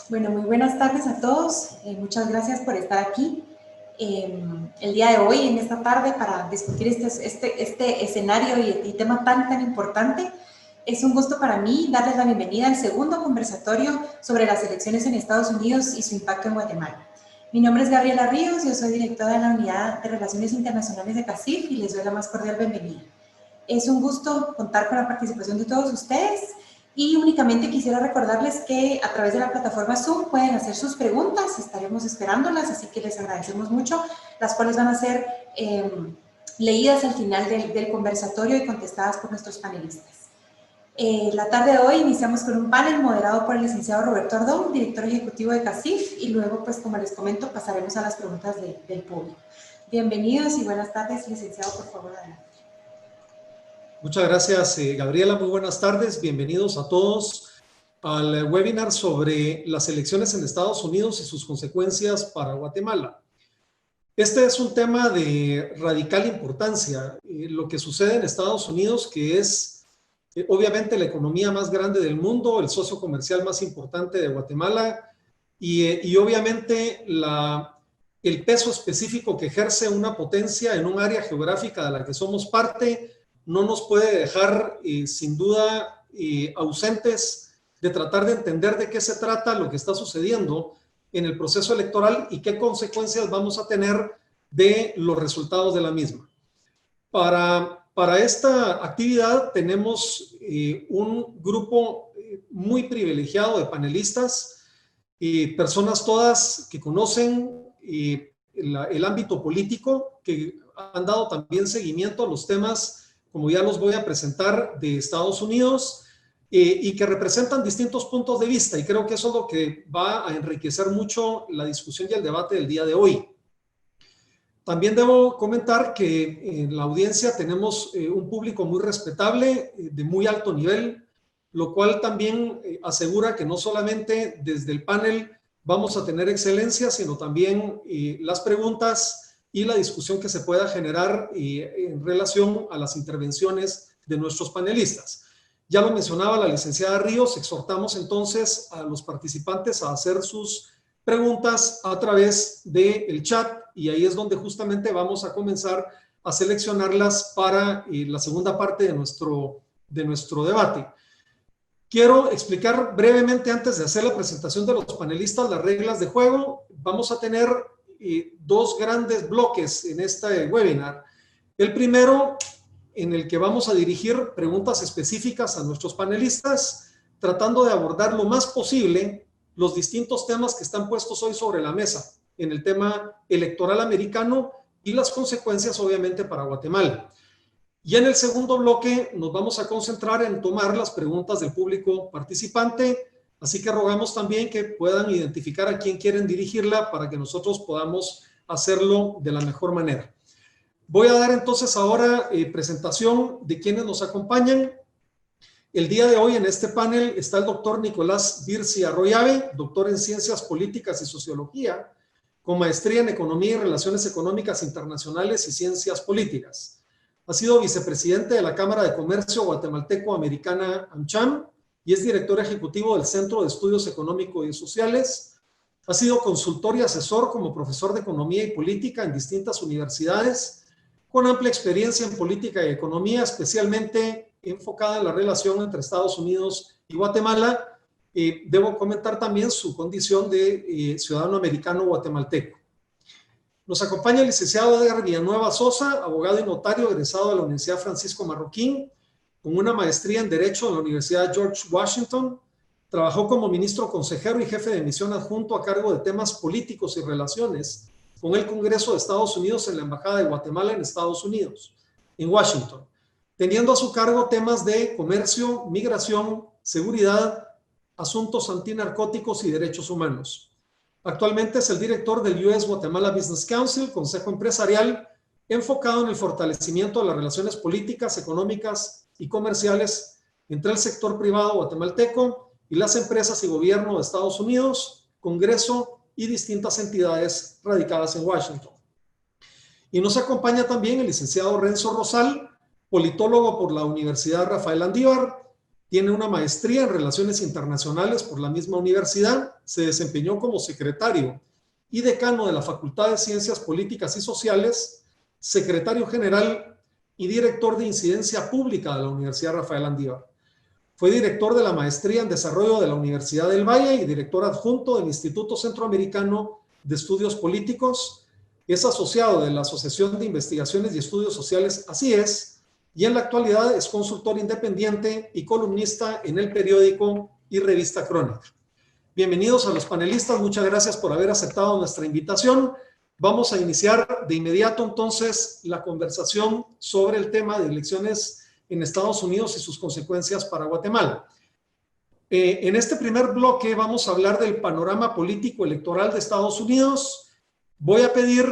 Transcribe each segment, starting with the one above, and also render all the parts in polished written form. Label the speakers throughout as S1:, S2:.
S1: Bueno, muy buenas tardes a todos. Muchas gracias por estar aquí el día de hoy, en esta tarde, para discutir este escenario y tema tan importante. Es un gusto para mí darles la bienvenida al segundo conversatorio sobre las elecciones en Estados Unidos y su impacto en Guatemala. Mi nombre es Gabriela Ríos, yo soy directora de la Unidad de Relaciones Internacionales de CACIF y les doy la más cordial bienvenida. Es un gusto contar con la participación de todos ustedes. Y únicamente quisiera recordarles que a través de la plataforma Zoom pueden hacer sus preguntas, estaremos esperándolas, así que les agradecemos mucho, las cuales van a ser leídas al final del conversatorio y contestadas por nuestros panelistas. La tarde de hoy iniciamos con un panel moderado por el licenciado Roberto Ardón, director ejecutivo de CACIF, y luego, pues como les comento, pasaremos a las preguntas del público. Bienvenidos y buenas tardes, licenciado, por favor, adelante.
S2: Muchas gracias, Gabriela. Muy buenas tardes. Bienvenidos a todos al webinar sobre las elecciones en Estados Unidos y sus consecuencias para Guatemala. Este es un tema de radical importancia. Lo que sucede en Estados Unidos, que es obviamente la economía más grande del mundo, el socio comercial más importante de Guatemala y obviamente el peso específico que ejerce una potencia en un área geográfica de la que somos parte, no nos puede dejar sin duda ausentes de tratar de entender de qué se trata lo que está sucediendo en el proceso electoral y qué consecuencias vamos a tener de los resultados de la misma. Para esta actividad tenemos un grupo muy privilegiado de panelistas, personas todas que conocen el ámbito político, que han dado también seguimiento a los temas, como ya los voy a presentar, de Estados Unidos y que representan distintos puntos de vista, y creo que eso es lo que va a enriquecer mucho la discusión y el debate del día de hoy. También debo comentar que en la audiencia tenemos un público muy respetable, de muy alto nivel, lo cual también asegura que no solamente desde el panel vamos a tener excelencia, sino también las preguntas y la discusión que se pueda generar en relación a las intervenciones de nuestros panelistas. Ya lo mencionaba la licenciada Ríos, exhortamos entonces a los participantes a hacer sus preguntas a través del chat, y ahí es donde justamente vamos a comenzar a seleccionarlas para la segunda parte de nuestro debate. Quiero explicar brevemente, antes de hacer la presentación de los panelistas, las reglas de juego. Vamos a tener dos grandes bloques en este webinar. El primero, en el que vamos a dirigir preguntas específicas a nuestros panelistas, tratando de abordar lo más posible los distintos temas que están puestos hoy sobre la mesa en el tema electoral americano y las consecuencias, obviamente, para Guatemala. Y en el segundo bloque nos vamos a concentrar en tomar las preguntas del público participante, así que rogamos también que puedan identificar a quién quieren dirigirla para que nosotros podamos hacerlo de la mejor manera. Voy a dar entonces ahora presentación de quienes nos acompañan. El día de hoy en este panel está el doctor Nicolás Birsi Arroyave, doctor en Ciencias Políticas y Sociología, con maestría en Economía y Relaciones Económicas Internacionales y Ciencias Políticas. Ha sido vicepresidente de la Cámara de Comercio Guatemalteco-Americana AmCham y es director ejecutivo del Centro de Estudios Económicos y Sociales. Ha sido consultor y asesor como profesor de Economía y Política en distintas universidades, con amplia experiencia en política y economía, especialmente enfocada en la relación entre Estados Unidos y Guatemala. Debo comentar también su condición de ciudadano americano guatemalteco. Nos acompaña el licenciado Edgar Villanueva Sosa, abogado y notario egresado de la Universidad Francisco Marroquín, con una maestría en Derecho en la Universidad George Washington. Trabajó como ministro consejero y jefe de misión adjunto a cargo de temas políticos y relaciones con el Congreso de Estados Unidos en la Embajada de Guatemala en Estados Unidos, en Washington, teniendo a su cargo temas de comercio, migración, seguridad, asuntos antinarcóticos y derechos humanos. Actualmente es el director del US Guatemala Business Council, consejo empresarial enfocado en el fortalecimiento de las relaciones políticas, económicas y comerciales entre el sector privado guatemalteco y las empresas y gobierno de Estados Unidos, Congreso y distintas entidades radicadas en Washington. Y nos acompaña también el licenciado Renzo Rosal, politólogo por la Universidad Rafael Andívar, Tiene una maestría en Relaciones Internacionales por la misma universidad. Se desempeñó como secretario y decano de la Facultad de Ciencias Políticas y Sociales, secretario general y director de Incidencia Pública de la Universidad Rafael Andívar. Fue director de la Maestría en Desarrollo de la Universidad del Valle y director adjunto del Instituto Centroamericano de Estudios Políticos. Es asociado de la Asociación de Investigaciones y Estudios Sociales, Así Es, y en la actualidad es consultor independiente y columnista en el periódico y revista Crónica. Bienvenidos a los panelistas, muchas gracias por haber aceptado nuestra invitación. Vamos a iniciar de inmediato entonces la conversación sobre el tema de elecciones en Estados Unidos y sus consecuencias para Guatemala. En este primer bloque vamos a hablar del panorama político electoral de Estados Unidos. Voy a pedir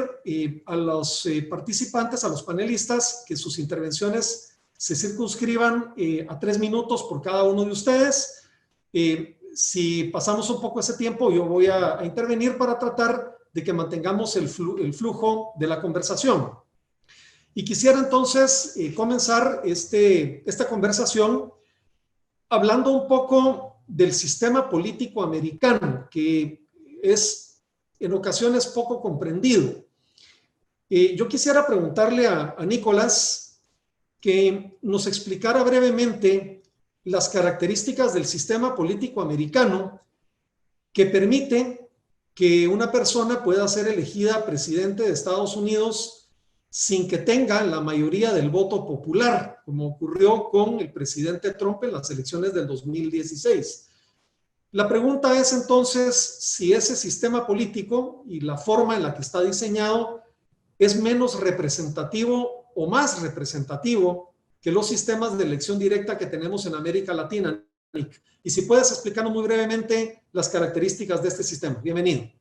S2: a los participantes, a los panelistas, que sus intervenciones se circunscriban a 3 minutos por cada uno de ustedes. Si pasamos un poco ese tiempo, yo voy a intervenir para tratar de que mantengamos el flujo de la conversación. Y quisiera entonces comenzar esta conversación hablando un poco del sistema político americano, que es en ocasiones poco comprendido. Yo quisiera preguntarle a Nicolás que nos explicara brevemente las características del sistema político americano que permite que una persona pueda ser elegida presidente de Estados Unidos sin que tenga la mayoría del voto popular, como ocurrió con el presidente Trump en las elecciones del 2016. La pregunta es entonces si ese sistema político y la forma en la que está diseñado es menos representativo o más representativo que los sistemas de elección directa que tenemos en América Latina. Y si puedes explicarnos muy brevemente las características de este sistema. Bienvenido.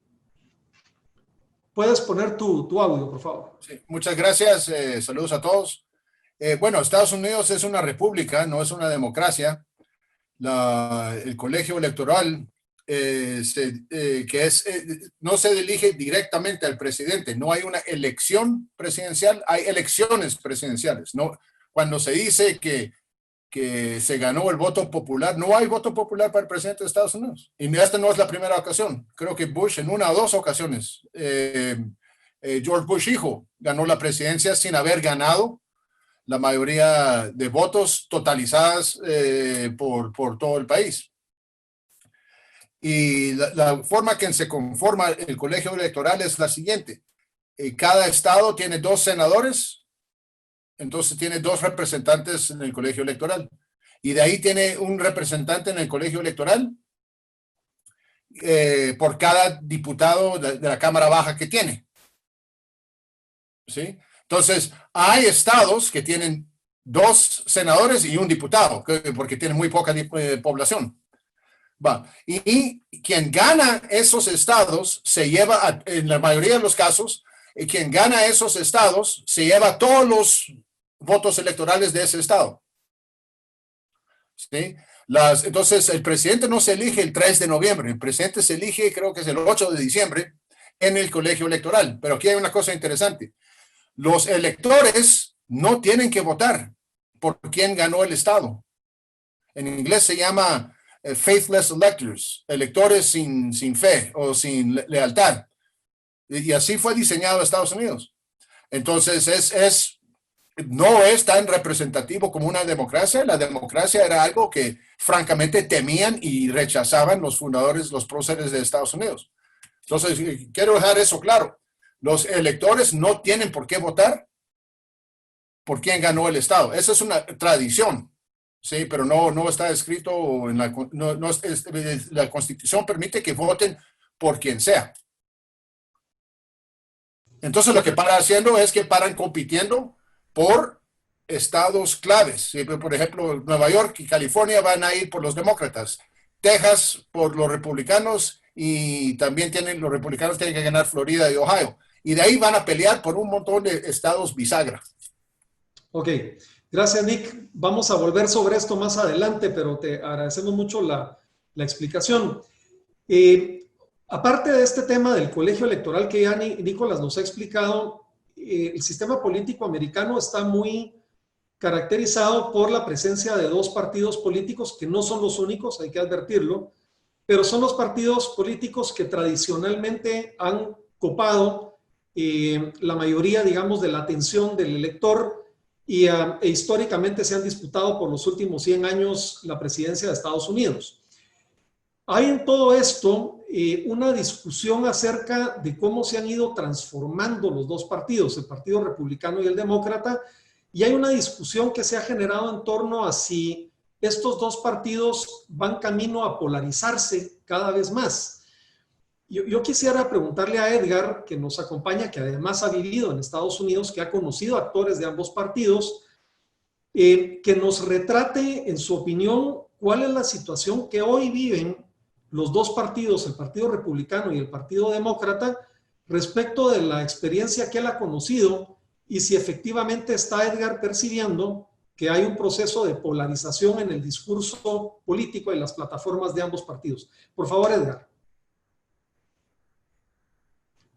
S2: Puedes poner tu audio, por favor.
S3: Sí, muchas gracias. Saludos a todos. Bueno, Estados Unidos es una república, no es una democracia. El colegio electoral no se elige directamente al presidente. No hay una elección presidencial, hay elecciones presidenciales. No, cuando se dice que se ganó el voto popular, no hay voto popular para el presidente de Estados Unidos. Y esta no es la primera ocasión. Creo que Bush en 1 o 2 ocasiones, George Bush hijo, ganó la presidencia sin haber ganado la mayoría de votos totalizadas por todo el país. Y la forma que se conforma el colegio electoral es la siguiente. Cada estado tiene 2 senadores, entonces tiene 2 representantes en el colegio electoral. Y de ahí tiene un representante en el colegio electoral por cada diputado de la Cámara Baja que tiene. ¿Sí? Entonces, hay estados que tienen 2 senadores y un diputado, porque tienen muy poca población. Va. Y quien gana esos estados se lleva, en la mayoría de los casos, quien gana esos estados se lleva todos los votos electorales de ese estado. ¿Sí? Entonces, el presidente no se elige el 3 de noviembre, el presidente se elige, creo que es el 8 de diciembre, en el colegio electoral. Pero aquí hay una cosa interesante. Los electores no tienen que votar por quién ganó el estado. En inglés se llama faithless electors, electores sin fe o sin lealtad. Y así fue diseñado Estados Unidos. Entonces, no es tan representativo como una democracia. La democracia era algo que francamente temían y rechazaban los fundadores, los próceres de Estados Unidos. Entonces, quiero dejar eso claro. Los electores no tienen por qué votar por quién ganó el estado. Esa es una tradición, sí, pero no está escrito en la Constitución permite que voten por quien sea. Entonces, lo que paran haciendo es que paran compitiendo por estados claves. ¿Sí? Por ejemplo, Nueva York y California van a ir por los demócratas, Texas por los republicanos y también los republicanos tienen que ganar Florida y Ohio. Y de ahí van a pelear por un montón de estados bisagra.
S2: Ok, gracias Nick. Vamos a volver sobre esto más adelante, pero te agradecemos mucho la explicación. Aparte de este tema del colegio electoral que ya Nicolás nos ha explicado, el sistema político americano está muy caracterizado por la presencia de dos partidos políticos que no son los únicos, hay que advertirlo, pero son los partidos políticos que tradicionalmente han copado la mayoría, digamos, de la atención del elector e históricamente se han disputado por los últimos 100 años la presidencia de Estados Unidos. Hay en todo esto una discusión acerca de cómo se han ido transformando los dos partidos, el Partido Republicano y el Demócrata, y hay una discusión que se ha generado en torno a si estos dos partidos van camino a polarizarse cada vez más. Yo quisiera preguntarle a Edgar, que nos acompaña, que además ha vivido en Estados Unidos, que ha conocido actores de ambos partidos, que nos retrate, en su opinión, cuál es la situación que hoy viven los dos partidos, el Partido Republicano y el Partido Demócrata, respecto de la experiencia que él ha conocido y si efectivamente está Edgar percibiendo que hay un proceso de polarización en el discurso político en las plataformas de ambos partidos. Por favor, Edgar.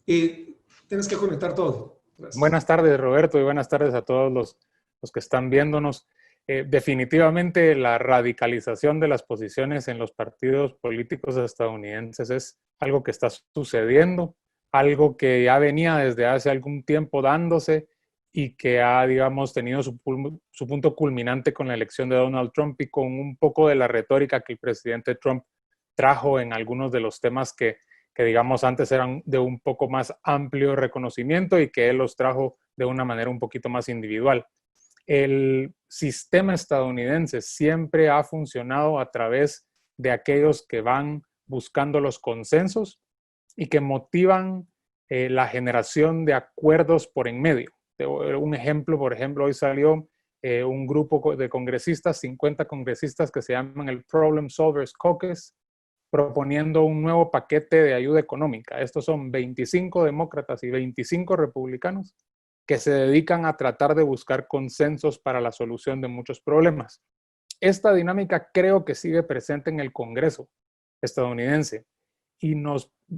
S2: Tienes que conectar todo. Gracias.
S4: Buenas tardes, Roberto, y buenas tardes a todos los que están viéndonos. Definitivamente la radicalización de las posiciones en los partidos políticos estadounidenses es algo que está sucediendo, algo que ya venía desde hace algún tiempo dándose y que ha, digamos, tenido su punto culminante con la elección de Donald Trump y con un poco de la retórica que el presidente Trump trajo en algunos de los temas que digamos antes eran de un poco más amplio reconocimiento y que él los trajo de una manera un poquito más individual. El sistema estadounidense siempre ha funcionado a través de aquellos que van buscando los consensos y que motivan la generación de acuerdos por en medio. Un ejemplo, por ejemplo, hoy salió un grupo de congresistas, 50 congresistas que se llaman el Problem Solvers Caucus, proponiendo un nuevo paquete de ayuda económica. Estos son 25 demócratas y 25 republicanos que se dedican a tratar de buscar consensos para la solución de muchos problemas. Esta dinámica creo que sigue presente en el Congreso estadounidense y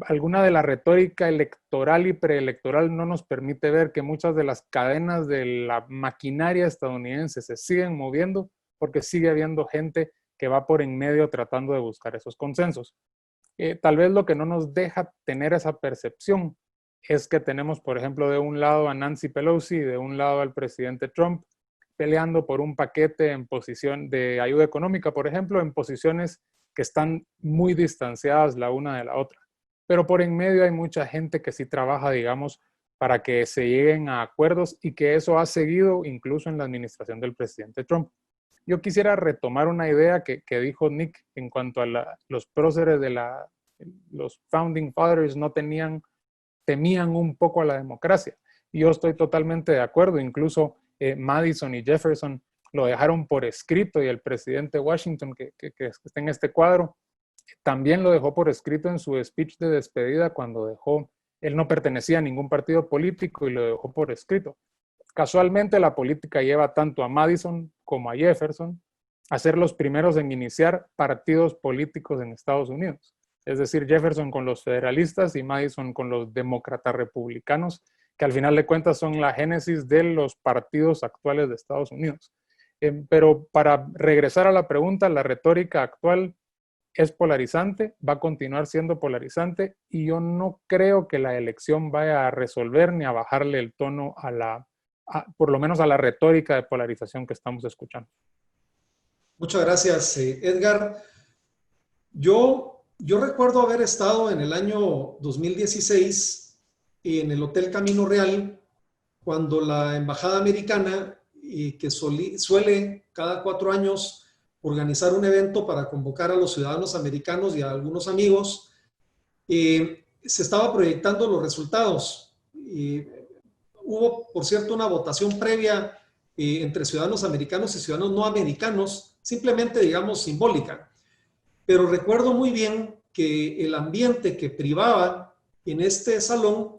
S4: alguna de la retórica electoral y preelectoral no nos permite ver que muchas de las cadenas de la maquinaria estadounidense se siguen moviendo porque sigue habiendo gente que va por en medio tratando de buscar esos consensos. Tal vez lo que no nos deja tener esa percepción es que tenemos, por ejemplo, de un lado a Nancy Pelosi y de un lado al presidente Trump peleando por un paquete en posición de ayuda económica, por ejemplo, en posiciones que están muy distanciadas la una de la otra. Pero por en medio hay mucha gente que sí trabaja, digamos, para que se lleguen a acuerdos y que eso ha seguido incluso en la administración del presidente Trump. Yo quisiera retomar una idea que dijo Nick en cuanto a los próceres de los Founding Fathers temían un poco a la democracia. Y yo estoy totalmente de acuerdo. Incluso Madison y Jefferson lo dejaron por escrito y el presidente Washington, que está en este cuadro, también lo dejó por escrito en su speech de despedida cuando él no pertenecía a ningún partido político y lo dejó por escrito. Casualmente la política lleva tanto a Madison como a Jefferson a ser los primeros en iniciar partidos políticos en Estados Unidos. Es decir, Jefferson con los federalistas y Madison con los demócratas republicanos, que al final de cuentas son la génesis de los partidos actuales de Estados Unidos. Pero para regresar a la pregunta, la retórica actual es polarizante, va a continuar siendo polarizante y yo no creo que la elección vaya a resolver ni a bajarle el tono por lo menos a la retórica de polarización que estamos escuchando.
S2: Muchas gracias, Edgar. Yo recuerdo haber estado en el año 2016 en el Hotel Camino Real cuando la Embajada Americana, que suele cada 4 años organizar un evento para convocar a los ciudadanos americanos y a algunos amigos, se estaba proyectando los resultados. Hubo, por cierto, una votación previa entre ciudadanos americanos y ciudadanos no americanos, simplemente, digamos, simbólica. Pero recuerdo muy bien que el ambiente que privaba en este salón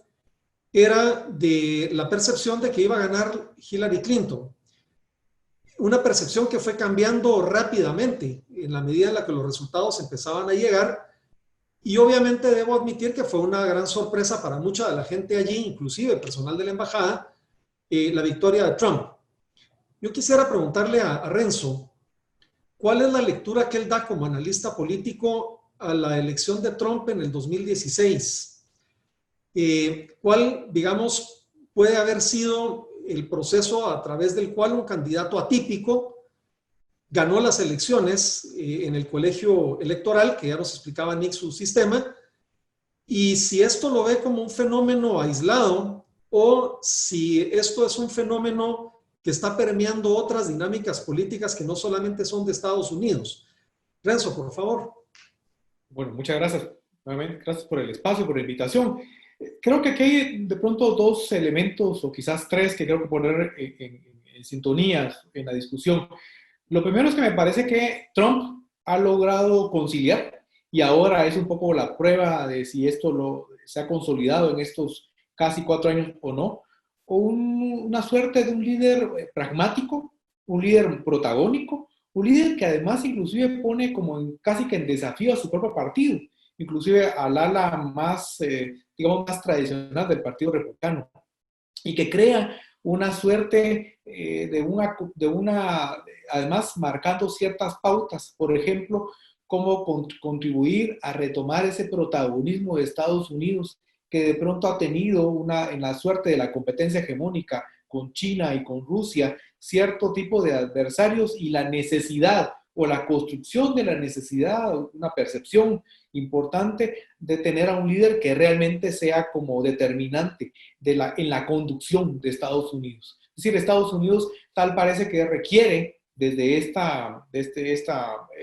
S2: era de la percepción de que iba a ganar Hillary Clinton. Una percepción que fue cambiando rápidamente en la medida en la que los resultados empezaban a llegar. Y obviamente debo admitir que fue una gran sorpresa para mucha de la gente allí, inclusive el personal de la embajada, la victoria de Trump. Yo quisiera preguntarle a Renzo, ¿cuál es la lectura que él da como analista político a la elección de Trump en el 2016? ¿Cuál, digamos, puede haber sido el proceso a través del cual un candidato atípico ganó las elecciones en el colegio electoral, que ya nos explicaba Nick su sistema, y si esto lo ve como un fenómeno aislado o si esto es un fenómeno que está permeando otras dinámicas políticas que no solamente son de Estados Unidos? Renzo, por favor.
S5: Bueno, muchas gracias. Nuevamente, gracias por el espacio, por la invitación. Creo que aquí hay de pronto dos elementos, o quizás tres, que creo que poner en sintonía en la discusión. Lo primero es que me parece que Trump ha logrado conciliar, y ahora es un poco la prueba de si esto se ha consolidado en estos casi 4 años o no, una suerte de un líder pragmático, un líder protagónico, un líder que además inclusive pone como casi que en desafío a su propio partido, inclusive al ala más, digamos, más tradicional del Partido Republicano, y que crea una suerte además marcando ciertas pautas, por ejemplo, cómo contribuir a retomar ese protagonismo de Estados Unidos que de pronto ha tenido en la suerte de la competencia hegemónica con China y con Rusia, cierto tipo de adversarios, y la necesidad o la construcción de la necesidad, una percepción importante de tener a un líder que realmente sea como determinante en la conducción de Estados Unidos. Es decir, Estados Unidos tal parece que requiere desde esta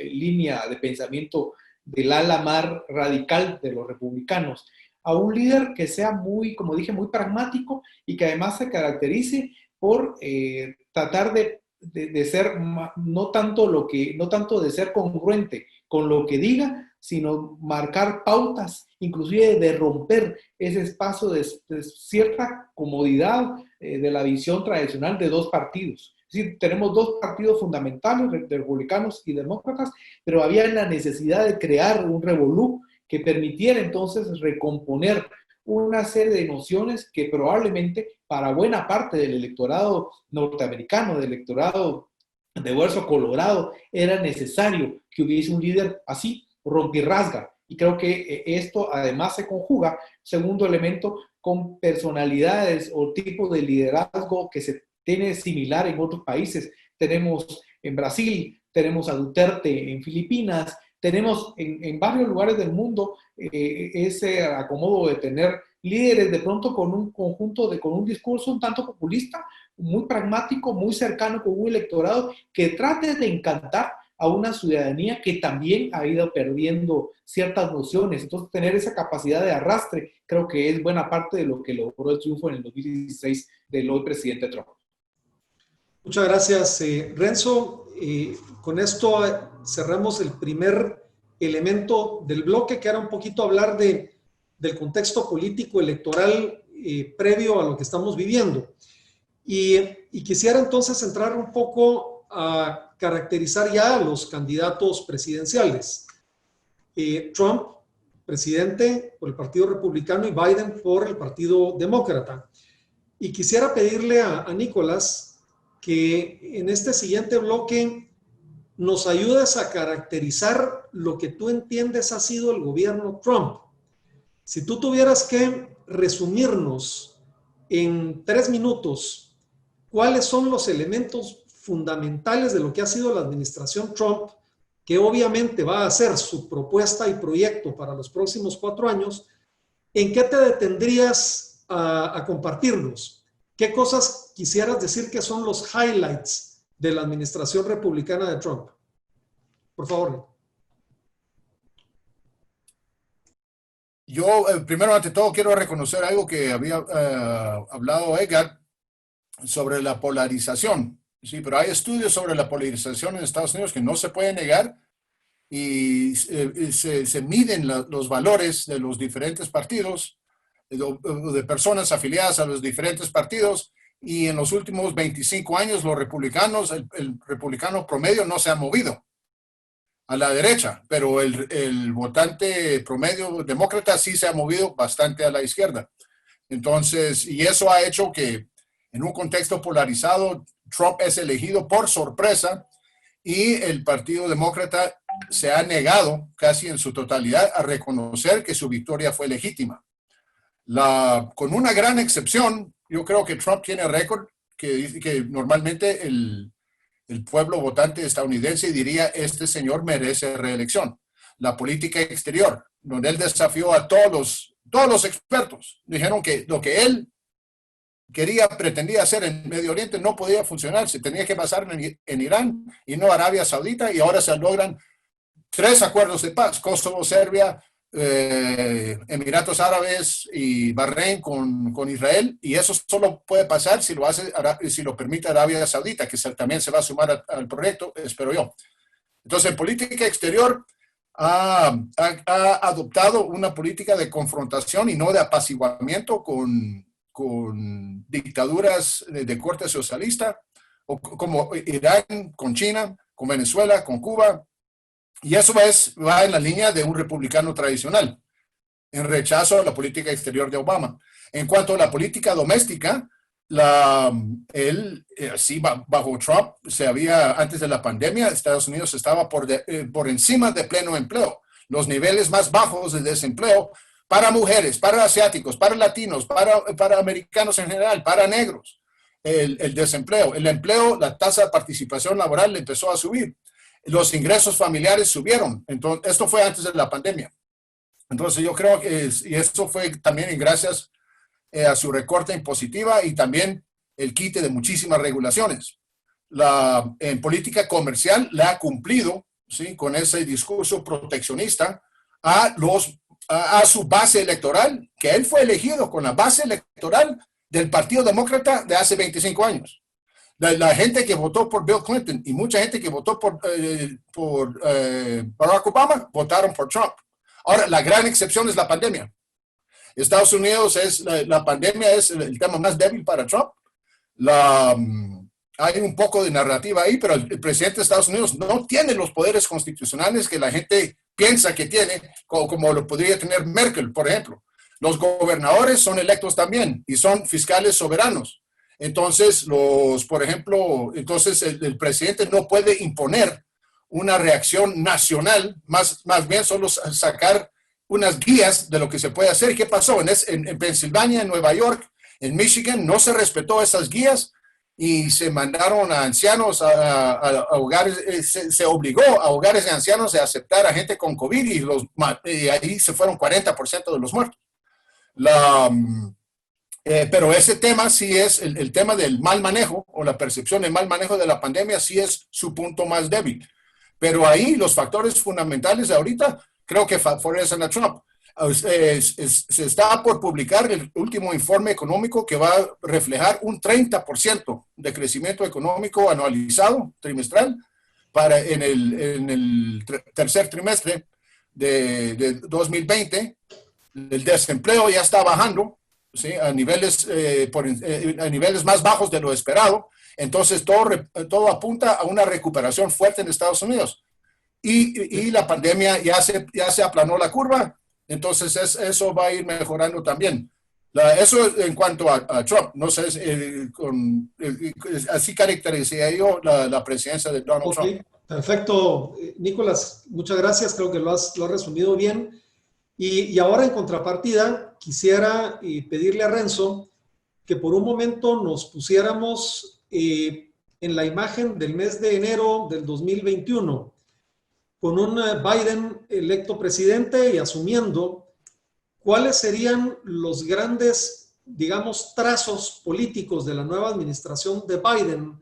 S5: línea de pensamiento del ala más radical de los republicanos, a un líder que sea muy, como dije, muy pragmático, y que además se caracterice por tratar de ser no tanto de ser congruente con lo que diga, sino marcar pautas, inclusive de romper ese espacio de cierta comodidad de la visión tradicional de dos partidos. Es decir, tenemos dos partidos fundamentales, de republicanos y demócratas, pero había la necesidad de crear un revolú que permitiera entonces recomponer una serie de nociones que probablemente para buena parte del electorado norteamericano, del electorado de hueso colorado, era necesario que hubiese un líder así, rompirrasga. Y creo que esto además se conjuga, segundo elemento, con personalidades o tipo de liderazgo que se tiene similar en otros países. Tenemos en Brasil, tenemos a Duterte en Filipinas, tenemos en varios lugares del mundo ese acomodo de tener líderes de pronto con un discurso un tanto populista, muy pragmático, muy cercano con un electorado que trate de encantar a una ciudadanía que también ha ido perdiendo ciertas nociones. Entonces, tener esa capacidad de arrastre creo que es buena parte de lo que logró el triunfo en el 2016 del hoy presidente Trump.
S2: Muchas gracias, Renzo. Con esto cerramos el primer elemento del bloque, que era un poquito hablar del contexto político electoral previo a lo que estamos viviendo. Y quisiera entonces entrar un poco a caracterizar ya a los candidatos presidenciales. Trump, presidente por el Partido Republicano, y Biden por el Partido Demócrata. Y quisiera pedirle a Nicolás que en este siguiente bloque nos ayudes a caracterizar lo que tú entiendes ha sido el gobierno Trump. Si tú tuvieras que resumirnos en 3 minutos cuáles son los elementos fundamentales de lo que ha sido la administración Trump, que obviamente va a ser su propuesta y proyecto para los próximos 4 años, ¿en qué te detendrías a compartirnos? ¿Qué cosas quisieras decir que son los highlights de la administración republicana de Trump? Por favor.
S3: Yo, primero, ante todo, quiero reconocer algo que había hablado Edgar sobre la polarización. Sí, pero hay estudios sobre la polarización en Estados Unidos que no se puede negar, y se miden los valores de los diferentes partidos, de personas afiliadas a los diferentes partidos, y en los últimos 25 años los republicanos, el republicano promedio no se ha movido a la derecha, pero el votante promedio demócrata sí se ha movido bastante a la izquierda. Entonces, y eso ha hecho que En un contexto polarizado, Trump es elegido por sorpresa y el Partido Demócrata se ha negado casi en su totalidad a reconocer que su victoria fue legítima. Con una gran excepción, yo creo que Trump tiene récord que normalmente el pueblo votante estadounidense diría, este señor merece reelección. La política exterior, donde él desafió a todos los expertos. Dijeron que lo que él pretendía hacer en Medio Oriente no podía funcionar, se tenía que basar en Irán y no Arabia Saudita, y ahora se logran 3 acuerdos de paz: Kosovo, Serbia, Emiratos Árabes y Bahrein con Israel, y eso solo puede pasar si lo permite Arabia Saudita, que también se va a sumar al proyecto, espero yo. Entonces, en política exterior ha adoptado una política de confrontación y no de apaciguamiento con dictaduras de corte socialista, como Irán, con China, con Venezuela, con Cuba. Y eso va en la línea de un republicano tradicional, en rechazo a la política exterior de Obama. En cuanto a la política doméstica, bajo Trump, antes de la pandemia, Estados Unidos estaba por encima de pleno empleo. Los niveles más bajos de desempleo para mujeres, para asiáticos, para latinos, para americanos en general, para negros. El desempleo, el empleo, la tasa de participación laboral empezó a subir. Los ingresos familiares subieron. Entonces, esto fue antes de la pandemia. Entonces, yo creo que y esto fue también gracias a su recorte impositiva y también el quite de muchísimas regulaciones. En política comercial le ha cumplido, ¿sí?, con ese discurso proteccionista a su base electoral, que él fue elegido con la base electoral del Partido Demócrata de hace 25 años. La gente que votó por Bill Clinton y mucha gente que votó por Barack Obama votaron por Trump. Ahora, la gran excepción es la pandemia. Estados Unidos la pandemia es el tema más débil para Trump. Hay un poco de narrativa ahí, pero el presidente de Estados Unidos no tiene los poderes constitucionales que la gente piensa que tiene, como lo podría tener Merkel, por ejemplo. Los gobernadores son electos también y son fiscales soberanos. Entonces, el presidente no puede imponer una reacción nacional, más bien solo sacar unas guías de lo que se puede hacer. ¿Qué pasó? En Pensilvania, en Nueva York, en Michigan, no se respetó esas guías y se mandaron a ancianos a hogares, se obligó a hogares de ancianos a aceptar a gente con COVID y ahí se fueron 40% de los muertos. Pero ese tema sí es el tema del mal manejo o la percepción del mal manejo de la pandemia, sí es su punto más débil. Pero ahí los factores fundamentales de ahorita creo que favorecen a Trump. Se está por publicar el último informe económico que va a reflejar un 30% de crecimiento económico anualizado, trimestral, en el tercer trimestre de 2020. El desempleo ya está bajando, ¿sí?, a niveles más bajos de lo esperado. Entonces, todo apunta a una recuperación fuerte en Estados Unidos. Y la pandemia ya se aplanó la curva, entonces eso va a ir mejorando también. Eso en cuanto a Trump. No sé, así caracterizaría yo la presidencia de Donald Trump.
S2: Perfecto, Nicolás, muchas gracias, creo que lo has resumido bien. Y ahora, en contrapartida, quisiera pedirle a Renzo que por un momento nos pusiéramos en la imagen del mes de enero del 2021, con un Biden electo presidente y asumiendo cuáles serían los grandes, digamos, trazos políticos de la nueva administración de Biden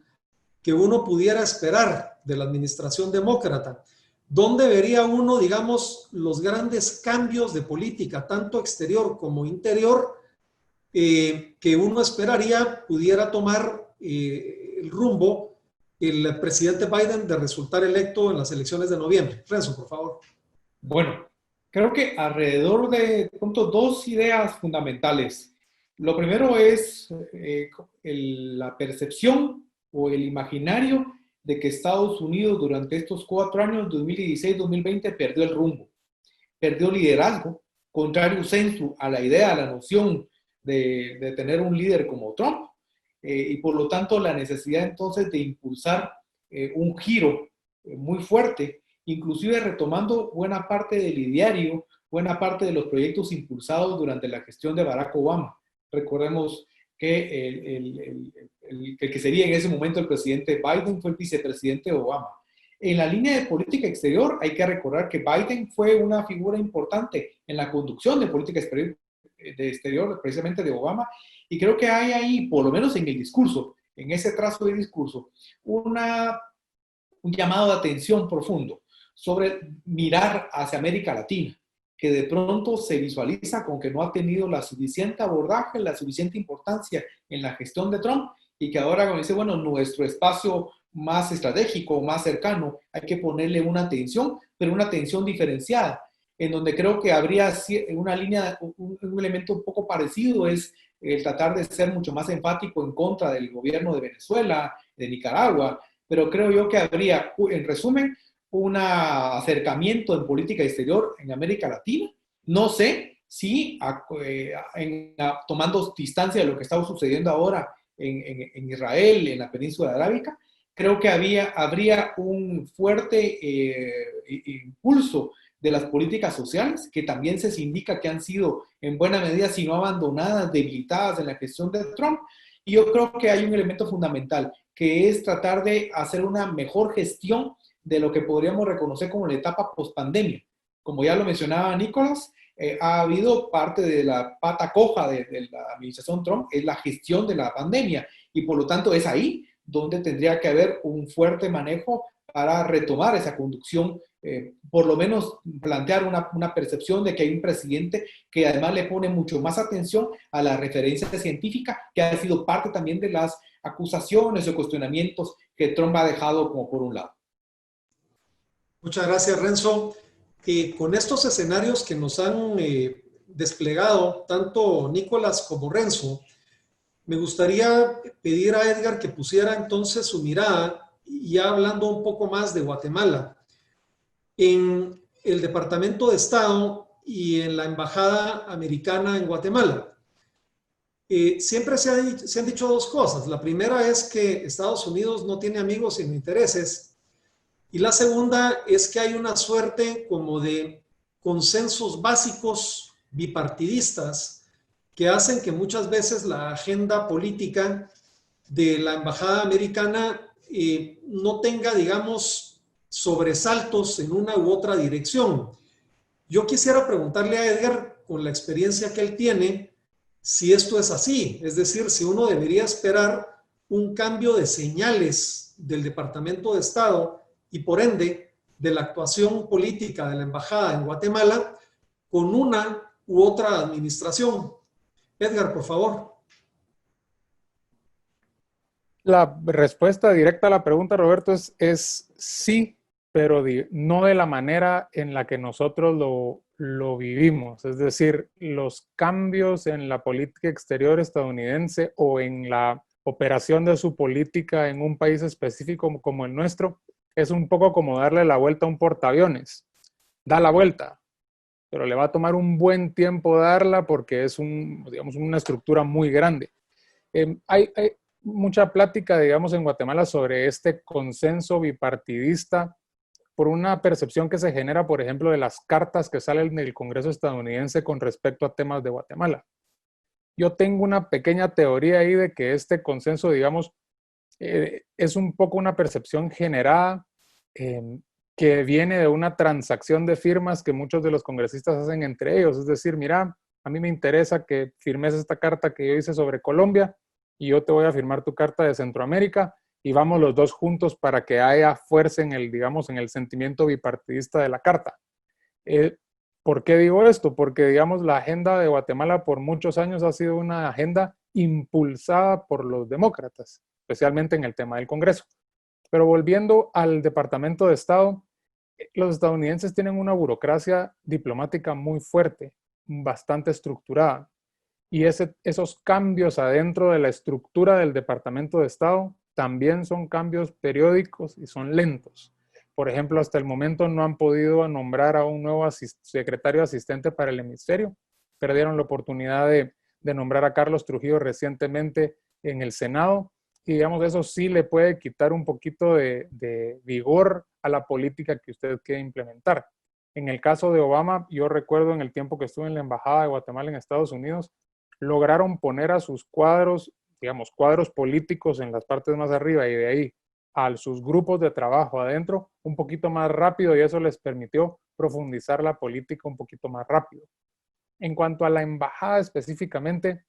S2: que uno pudiera esperar de la administración demócrata. ¿Dónde vería uno, digamos, los grandes cambios de política, tanto exterior como interior, que uno esperaría pudiera tomar el rumbo el presidente Biden de resultar electo en las elecciones de noviembre? Renzo, por favor.
S5: Bueno, creo que alrededor de dos ideas fundamentales. Lo primero es la percepción o el imaginario de que Estados Unidos durante estos 4 años, 2016-2020, perdió el rumbo, perdió liderazgo, contrario sensu a la idea, a la noción de tener un líder como Trump. y por lo tanto la necesidad entonces de impulsar un giro muy fuerte, inclusive retomando buena parte del ideario, buena parte de los proyectos impulsados durante la gestión de Barack Obama. Recordemos que el que sería en ese momento el presidente Biden fue el vicepresidente Obama. En la línea de política exterior hay que recordar que Biden fue una figura importante en la conducción de política exterior precisamente de Obama, y creo que hay ahí, por lo menos en el discurso, en ese trazo de discurso, un llamado de atención profundo sobre mirar hacia América Latina, que de pronto se visualiza con que no ha tenido la suficiente abordaje, la suficiente importancia en la gestión de Trump, y que ahora, como dice, bueno, nuestro espacio más estratégico, más cercano, hay que ponerle una atención, pero una atención diferenciada, en donde creo que habría una línea, un elemento un poco parecido, es el tratar de ser mucho más enfático en contra del gobierno de Venezuela, de Nicaragua, pero creo yo que habría, en resumen, un acercamiento en política exterior en América Latina. No sé si tomando distancia de lo que está sucediendo ahora en Israel, en la península arábica, creo que habría un fuerte impulso de las políticas sociales, que también se indica que han sido en buena medida, si no abandonadas, debilitadas en la gestión de Trump. Y yo creo que hay un elemento fundamental, que es tratar de hacer una mejor gestión de lo que podríamos reconocer como la etapa post-pandemia. Como ya lo mencionaba Nicolás, ha habido parte de la pata coja de la administración Trump, es la gestión de la pandemia, y por lo tanto es ahí donde tendría que haber un fuerte manejo para retomar esa conducción, por lo menos plantear una percepción de que hay un presidente que además le pone mucho más atención a la referencia científica, que ha sido parte también de las acusaciones o cuestionamientos que Trump ha dejado como por un lado.
S2: Muchas gracias, Renzo. Con estos escenarios que nos han desplegado tanto Nicolás como Renzo, me gustaría pedir a Edgar que pusiera entonces su mirada, ya hablando un poco más de Guatemala. En el Departamento de Estado y en la Embajada Americana en Guatemala, siempre se han dicho dos cosas. La primera es que Estados Unidos no tiene amigos sino intereses. Y la segunda es que hay una suerte como de consensos básicos bipartidistas que hacen que muchas veces la agenda política de la embajada americana no tenga, digamos, sobresaltos en una u otra dirección. Yo quisiera preguntarle a Edgar, con la experiencia que él tiene, si esto es así, es decir, si uno debería esperar un cambio de señales del Departamento de Estado y por ende de la actuación política de la embajada en Guatemala con una u otra administración. Edgar, por favor.
S4: La respuesta directa a la pregunta, Roberto, es sí, pero no de la manera en la que nosotros lo vivimos. Es decir, los cambios en la política exterior estadounidense o en la operación de su política en un país específico como el nuestro es un poco como darle la vuelta a un portaaviones. Da la vuelta, pero le va a tomar un buen tiempo darla porque es digamos, una estructura muy grande. Hay mucha plática, digamos, en Guatemala sobre este consenso bipartidista por una percepción que se genera, por ejemplo, de las cartas que salen del Congreso estadounidense con respecto a temas de Guatemala. Yo tengo una pequeña teoría ahí de que este consenso, digamos, es un poco una percepción generada que viene de una transacción de firmas que muchos de los congresistas hacen entre ellos. Es decir, mira, a mí me interesa que firmes esta carta que yo hice sobre Colombia y yo te voy a firmar tu carta de Centroamérica y vamos los dos juntos para que haya fuerza en el, digamos, en el sentimiento bipartidista de la carta. ¿Por qué digo esto? Porque, digamos, la agenda de Guatemala por muchos años ha sido una agenda impulsada por los demócratas, especialmente en el tema del Congreso. Pero volviendo al Departamento de Estado, los estadounidenses tienen una burocracia diplomática muy fuerte, bastante estructurada. Y esos cambios adentro de la estructura del Departamento de Estado también son cambios periódicos y son lentos. Por ejemplo, hasta el momento no han podido nombrar a un nuevo secretario asistente para el hemisferio. Perdieron la oportunidad de nombrar a Carlos Trujillo recientemente en el Senado, y digamos, eso sí le puede quitar un poquito de vigor a la política que usted quiere implementar. En el caso de Obama, yo recuerdo en el tiempo que estuve en la Embajada de Guatemala en Estados Unidos, lograron poner a sus cuadros, digamos, cuadros políticos en las partes más arriba y de ahí a sus grupos de trabajo adentro un poquito más rápido, y eso les permitió profundizar la política un poquito más rápido. En cuanto a la embajada específicamente,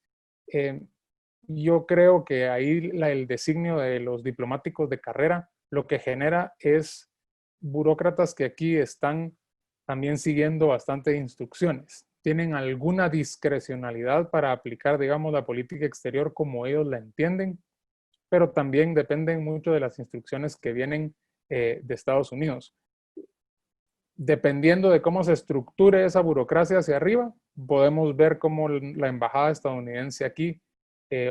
S4: yo creo que ahí el designio de los diplomáticos de carrera lo que genera es burócratas que aquí están también siguiendo bastante instrucciones. Tienen alguna discrecionalidad para aplicar, digamos, la política exterior como ellos la entienden, pero también dependen mucho de las instrucciones que vienen de Estados Unidos. Dependiendo de cómo se estructure esa burocracia hacia arriba, podemos ver cómo la embajada estadounidense aquí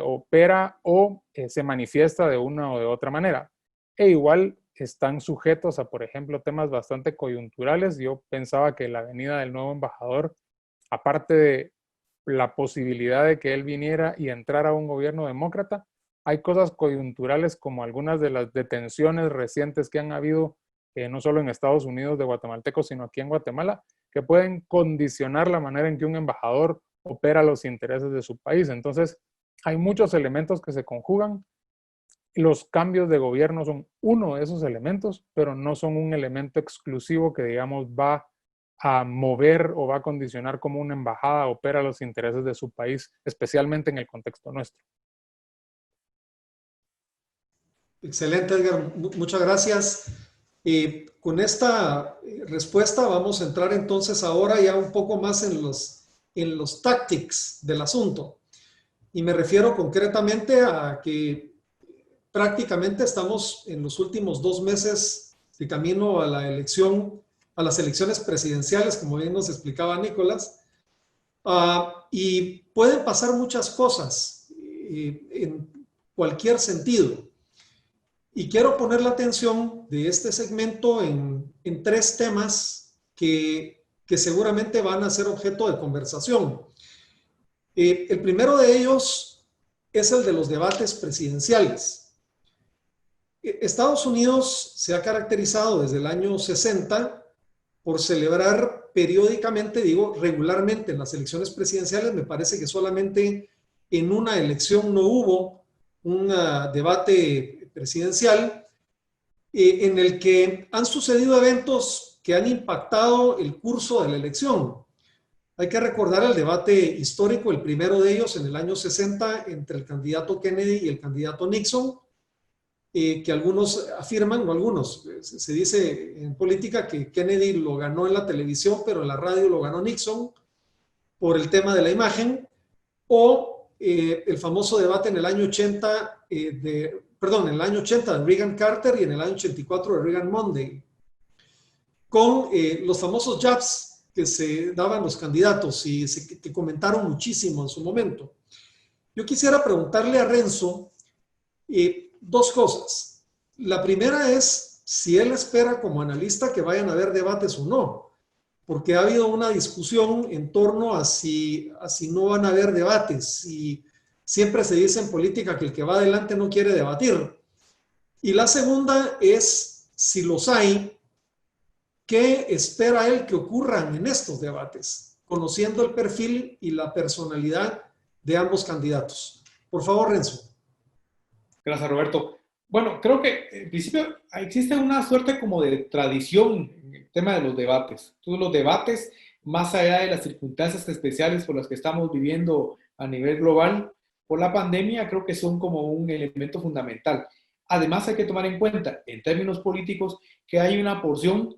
S4: opera o se manifiesta de una o de otra manera. E igual están sujetos a, por ejemplo, temas bastante coyunturales. Yo pensaba que la venida del nuevo embajador, aparte de la posibilidad de que él viniera y entrara a un gobierno demócrata, hay cosas coyunturales como algunas de las detenciones recientes que han habido, no solo en Estados Unidos de guatemaltecos, sino aquí en Guatemala, que pueden condicionar la manera en que un embajador opera los intereses de su país. Entonces, hay muchos elementos que se conjugan. Los cambios de gobierno son uno de esos elementos, pero no son un elemento exclusivo que, digamos, va a mover o va a condicionar cómo una embajada opera los intereses de su país, especialmente en el contexto nuestro.
S2: Excelente, Edgar. Muchas gracias. Con esta respuesta vamos a entrar entonces ahora ya un poco más en los tactics del asunto. Y me refiero concretamente a que prácticamente estamos en los últimos 2 meses de camino a la elección, a las elecciones presidenciales, como bien nos explicaba Nicolás. Y pueden pasar muchas cosas en cualquier sentido. Y quiero poner la atención de este segmento en 3 temas que seguramente van a ser objeto de conversación. El primero de ellos es el de los debates presidenciales. Estados Unidos se ha caracterizado desde el año 60 por celebrar periódicamente, digo regularmente, en las elecciones presidenciales. Me parece que solamente en una elección no hubo un debate presidencial en el que han sucedido eventos que han impactado el curso de la elección. Hay que recordar el debate histórico, el primero de ellos en el año 60, entre el candidato Kennedy y el candidato Nixon, que algunos afirman, no algunos, se dice en política que Kennedy lo ganó en la televisión, pero en la radio lo ganó Nixon por el tema de la imagen, o el famoso debate en el año 80 en el año 80 de Reagan Carter y en el año 84 de Reagan Monday, con los famosos jabs que se daban los candidatos y que comentaron muchísimo en su momento. Yo quisiera preguntarle a Renzo 2 cosas. La primera es si él espera como analista que vayan a haber debates o no, porque ha habido una discusión en torno a si no van a haber debates, y siempre se dice en política que el que va adelante no quiere debatir. Y la segunda es, si los hay, ¿qué espera él que ocurran en estos debates, conociendo el perfil y la personalidad de ambos candidatos? Por favor, Renzo.
S5: Gracias, Roberto. Bueno, creo que en principio existe una suerte como de tradición en el tema de los debates. Todos los debates, más allá de las circunstancias especiales por las que estamos viviendo a nivel global por la pandemia, creo que son como un elemento fundamental. Además, hay que tomar en cuenta, en términos políticos, que hay una porción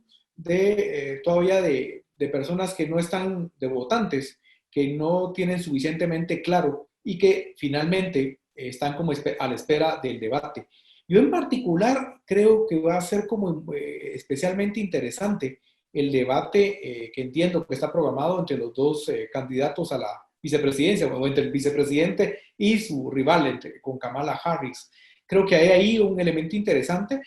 S5: todavía de personas que no están, de votantes, que no tienen suficientemente claro y que finalmente están como a la espera del debate. Yo en particular creo que va a ser como especialmente interesante el debate que entiendo que está programado entre los 2 candidatos a la vicepresidencia, o entre el vicepresidente y su rival, con Kamala Harris. Creo que hay ahí un elemento interesante,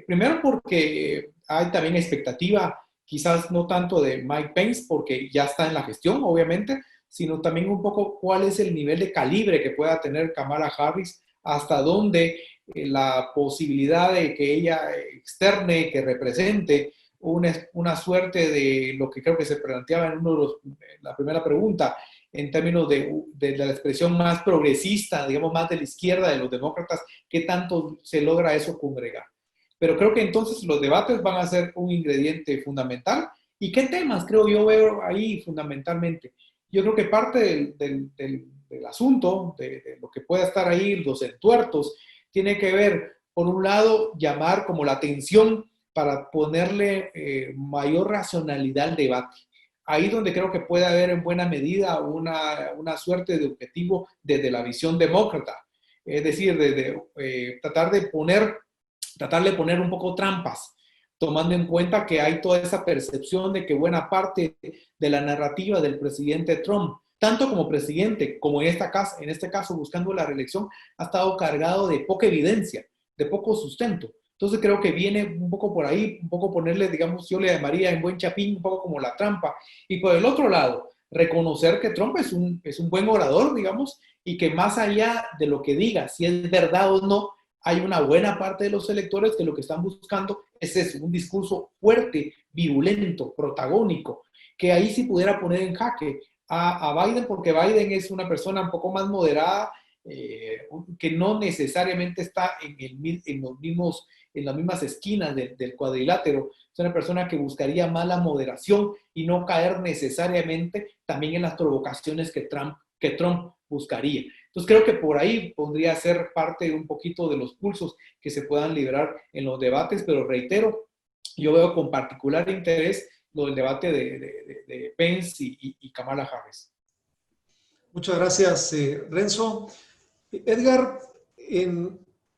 S5: primero porque hay también expectativa, quizás no tanto de Mike Pence, porque ya está en la gestión, obviamente, sino también un poco cuál es el nivel de calibre que pueda tener Kamala Harris hasta dónde la posibilidad de que ella externe, que represente una suerte de lo que creo que se planteaba en la primera pregunta, en términos de la expresión más progresista, digamos más de la izquierda de los demócratas, qué tanto se logra eso congregar. Pero creo que entonces los debates van a ser un ingrediente fundamental. ¿Y qué temas creo yo veo ahí fundamentalmente? Yo creo que parte del asunto, de lo que pueda estar ahí, los entuertos, tiene que ver, por un lado, llamar como la atención para ponerle mayor racionalidad al debate. Ahí donde creo que puede haber en buena medida una suerte de objetivo desde la visión demócrata. Es decir, tratarle de poner un poco trampas, tomando en cuenta que hay toda esa percepción de que buena parte de la narrativa del presidente Trump, tanto como presidente, como en este caso buscando la reelección, ha estado cargado de poca evidencia, de poco sustento. Entonces creo que viene un poco por ahí, un poco ponerle, digamos, yo le llamaría en buen chapín, un poco como la trampa. Y por el otro lado, reconocer que Trump es un buen orador, digamos, y que más allá de lo que diga, si es verdad o no, hay una buena parte de los electores que lo que están buscando es eso, un discurso fuerte, virulento, protagónico, que ahí sí pudiera poner en jaque a Biden, porque Biden es una persona un poco más moderada, que no necesariamente está en las mismas esquinas del cuadrilátero. Es una persona que buscaría más la moderación y no caer necesariamente también en las provocaciones que Trump buscaría. Entonces creo que por ahí podría ser parte un poquito de los pulsos que se puedan liberar en los debates, pero reitero, yo veo con particular interés lo del debate de Pence y Kamala Harris.
S2: Muchas gracias, Renzo. Edgar,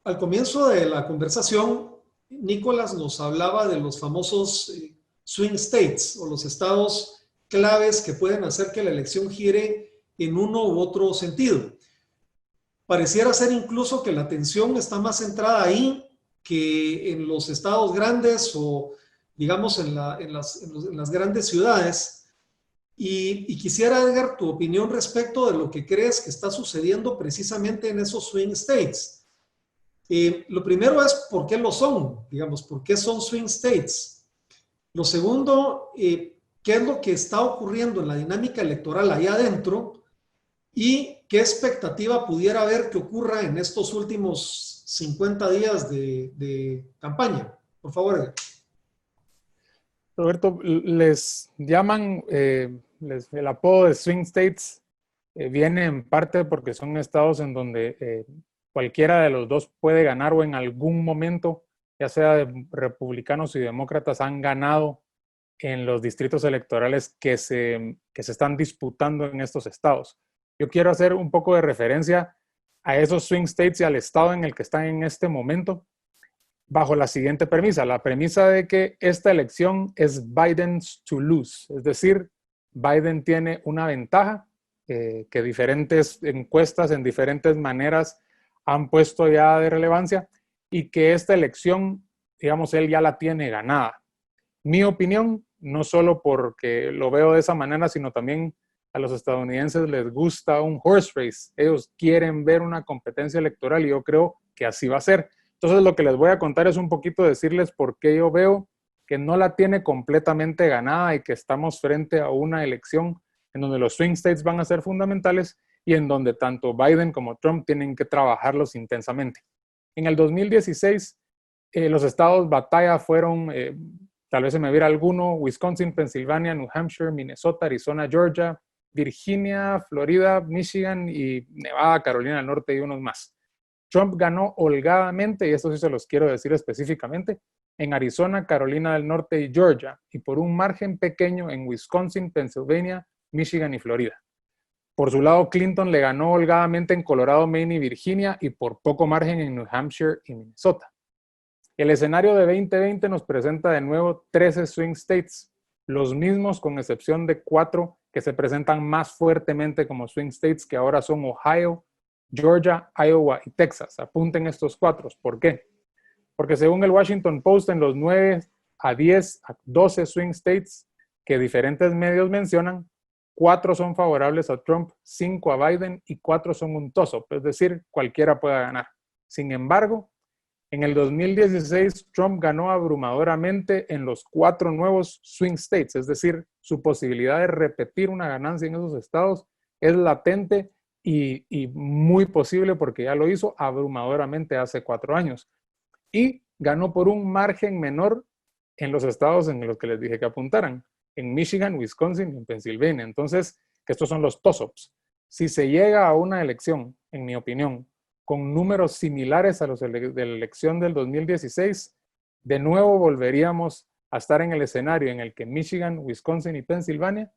S2: al comienzo de la conversación, Nicolás nos hablaba de los famosos swing states o los estados claves que pueden hacer que la elección gire en uno u otro sentido. Pareciera ser incluso que la atención está más centrada ahí que en los estados grandes o, digamos, en las grandes ciudades. Y quisiera, Edgar, tu opinión respecto de lo que crees que está sucediendo precisamente en esos swing states. Lo primero es por qué lo son, digamos, por qué son swing states. Lo segundo, qué es lo que está ocurriendo en la dinámica electoral allá adentro y qué expectativa pudiera haber que ocurra en estos últimos 50 días de campaña. Por favor, Edgar.
S4: Roberto, les llaman, el apodo de swing states viene en parte porque son estados en donde cualquiera de los dos puede ganar o en algún momento, ya sea de republicanos y demócratas, han ganado en los distritos electorales que se están disputando en estos estados. Yo quiero hacer un poco de referencia a esos swing states y al estado en el que están en este momento, bajo la siguiente premisa, la premisa de que esta elección es Biden's to lose, es decir, Biden tiene una ventaja que diferentes encuestas en diferentes maneras han puesto ya de relevancia y que esta elección, digamos, él ya la tiene ganada. Mi opinión, no solo porque lo veo de esa manera, sino también a los estadounidenses les gusta un horse race. Ellos quieren ver una competencia electoral y yo creo que así va a ser. Entonces lo que les voy a contar es un poquito decirles por qué yo veo que no la tiene completamente ganada y que estamos frente a una elección en donde los swing states van a ser fundamentales y en donde tanto Biden como Trump tienen que trabajarlos intensamente. En el 2016, los estados batalla fueron, tal vez se me viera alguno, Wisconsin, Pensilvania, New Hampshire, Minnesota, Arizona, Georgia, Virginia, Florida, Michigan y Nevada, Carolina del Norte y unos más. Trump ganó holgadamente, y esto sí se los quiero decir específicamente, en Arizona, Carolina del Norte y Georgia, y por un margen pequeño en Wisconsin, Pennsylvania, Michigan y Florida. Por su lado, Clinton le ganó holgadamente en Colorado, Maine y Virginia, y por poco margen en New Hampshire y Minnesota. El escenario de 2020 nos presenta de nuevo 13 swing states, los mismos con excepción de 4 que se presentan más fuertemente como swing states, que ahora son Ohio, Georgia, Iowa y Texas. Apunten estos 4. ¿Por qué? Porque según el Washington Post, en los 9 a 10 a 12 swing states que diferentes medios mencionan, 4 son favorables a Trump, 5 a Biden y 4 son un toss-up, es decir, cualquiera pueda ganar. Sin embargo, en el 2016, Trump ganó abrumadoramente en los 4 nuevos swing states, es decir, su posibilidad de repetir una ganancia en esos estados es latente y muy posible porque ya lo hizo abrumadoramente hace 4 años. Y ganó por un margen menor en los estados en los que les dije que apuntaran, en Michigan, Wisconsin y en Pensilvania. Entonces, que estos son los toss-ups. Si se llega a una elección, en mi opinión, con números similares a los de la elección del 2016, de nuevo volveríamos a estar en el escenario en el que Michigan, Wisconsin y Pensilvania